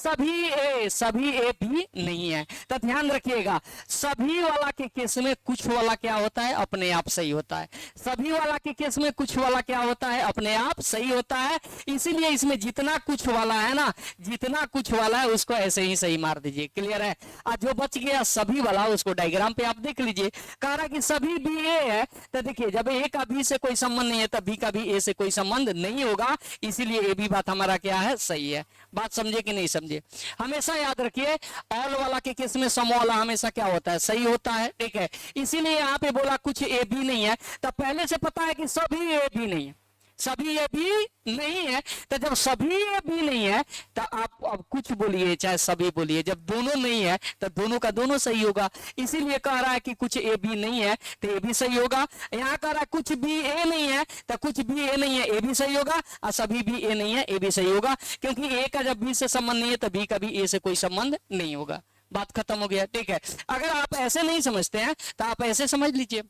[SPEAKER 1] सभी ए भी नहीं है। तो ध्यान रखिएगा, सभी वाला के केस में कुछ वाला क्या होता है, अपने आप सही होता है। सभी वाला के केस में कुछ वाला क्या होता है, अपने आप सही होता है। इसीलिए इसमें जितना कुछ वाला है ना, जितना कुछ वाला है उसको ऐसे ही सही मार दीजिए। क्लियर है? और जो बच गया सभी वाला उसको डायग्राम पे आप देख लीजिए। कह रहा कि सभी बी ए है, तो देखिए जब ए का बी से कोई संबंध नहीं है तब बी का भी ए से कोई संबंध नहीं होगा। इसीलिए ए भी बात हमारा क्या है, सही है। बात समझे कि नहीं समझे? हमेशा याद रखिए ऑल वाला के केस में सम वाला हमेशा क्या होता है, सही होता है। ठीक है, इसीलिए यहाँ पे बोला कुछ ए बी नहीं है, तब पहले से पता है कि सभी ए बी नहीं है। सभी ए बी नहीं है, तो जब सभी ए बी नहीं है तो आप अब कुछ बोलिए चाहे सभी बोलिए, जब दोनों नहीं है तो दोनों का दोनों सही होगा। इसीलिए कह रहा है कि कुछ ए बी नहीं है तो ए भी सही होगा। यहाँ कह रहा है कुछ बी ए नहीं है तो कुछ बी ए नहीं है, ए भी सही होगा। और सभी बी ए नहीं है, ए भी सही होगा, क्योंकि ए का जब बी से संबंध नहीं है तो बी का भी ए से कोई संबंध नहीं होगा। बात खत्म हो गया। ठीक है, अगर आप ऐसे नहीं समझते हैं तो आप ऐसे समझ लीजिए।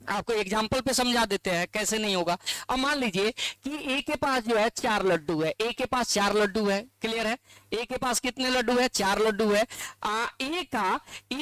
[SPEAKER 1] आपको एग्जाम्पल पे समझा देते हैं कैसे नहीं होगा। अब मान लीजिए कि ए के पास जो है 4 लड्डू है। ए के पास 4 लड्डू है। क्लियर है? ए के पास कितने लड्डू है, 4 लड्डू है। ए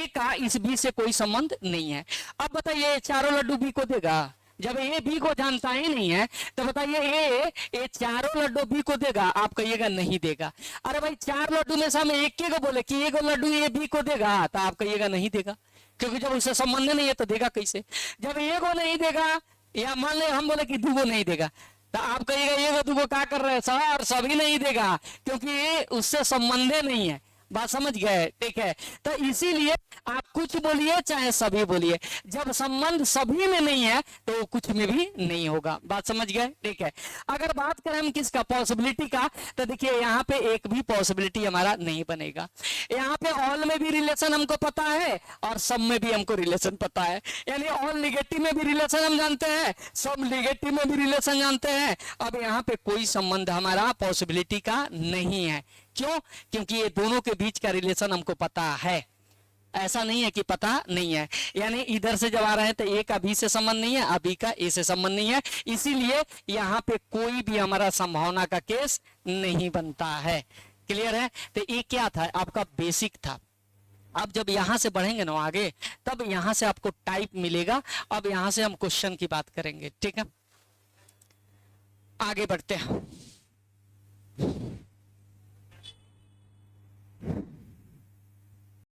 [SPEAKER 1] का इस बी से कोई संबंध नहीं है। अब बताइए चारों लड्डू बी को देगा? जब ए बी को जानता ही नहीं है तो बताइए ए चारों लड्डू बी को देगा? आप कहिएगा नहीं देगा। अरे भाई 4 लड्डू में से हम एक को बोले कि एक लड्डू ए बी को देगा, तो आप कहिएगा नहीं देगा, क्योंकि जब उससे संबंध नहीं है तो देगा कैसे? जब एक को नहीं देगा, या मान ले हम बोले कि दो को नहीं देगा, तो आप कहिएगा ये दो को क्या कर रहे हैं सर, सभी नहीं देगा, क्योंकि उससे संबंध नहीं है। बात समझ गए? ठीक है, तो इसीलिए आप कुछ बोलिए चाहे सभी बोलिए, जब संबंध सभी में नहीं है तो कुछ में भी नहीं होगा। बात समझ गए? ठीक है, अगर बात करें हम किसका, पॉसिबिलिटी का, तो देखिए यहाँ पे एक भी पॉसिबिलिटी हमारा नहीं बनेगा। यहाँ पे ऑल में भी रिलेशन हमको पता है और सब में भी हमको रिलेशन पता है, यानी ऑल निगेटिव में भी रिलेशन हम जानते हैं, सब निगेटिव में भी रिलेशन जानते हैं। अब यहाँ पे कोई संबंध हमारा पॉसिबिलिटी का नहीं है। क्यों? क्योंकि ये दोनों के बीच का रिलेशन हमको पता है। ऐसा नहीं है कि पता नहीं है, यानी इधर से जब आ रहे हैं तो ए का बी से संबंध नहीं है, बी का ए से संबंध नहीं है। इसीलिए यहाँ पे कोई भी हमारा संभावना का केस नहीं बनता है। क्लियर है? तो ये क्या था, आपका बेसिक था। अब जब यहां से बढ़ेंगे ना आगे, तब यहां से आपको टाइप मिलेगा। अब यहां से हम क्वेश्चन की बात करेंगे। ठीक है, अब यहां पे ऑल में भी रिलेशन हमको पता है और सब में भी हमको रिलेशन जानते हैं। अब यहाँ पे कोई संबंध हमारा पॉसिबिलिटी का नहीं है। क्यों? क्योंकि ये दोनों के बीच का रिलेशन हमको पता है। ऐसा नहीं है कि पता नहीं है, यानी इधर से जब आ रहे हैं तो ए का बी से संबंध नहीं है, बी का ए से संबंध नहीं है। इसीलिए यहाँ पे कोई भी हमारा संभावना का केस नहीं बनता है। क्लियर है? तो ये क्या था, आपका बेसिक था। अब जब यहां से बढ़ेंगे ना आगे, तब यहां से हम क्वेश्चन की बात करेंगे। ठीक है, आगे बढ़ते हैं।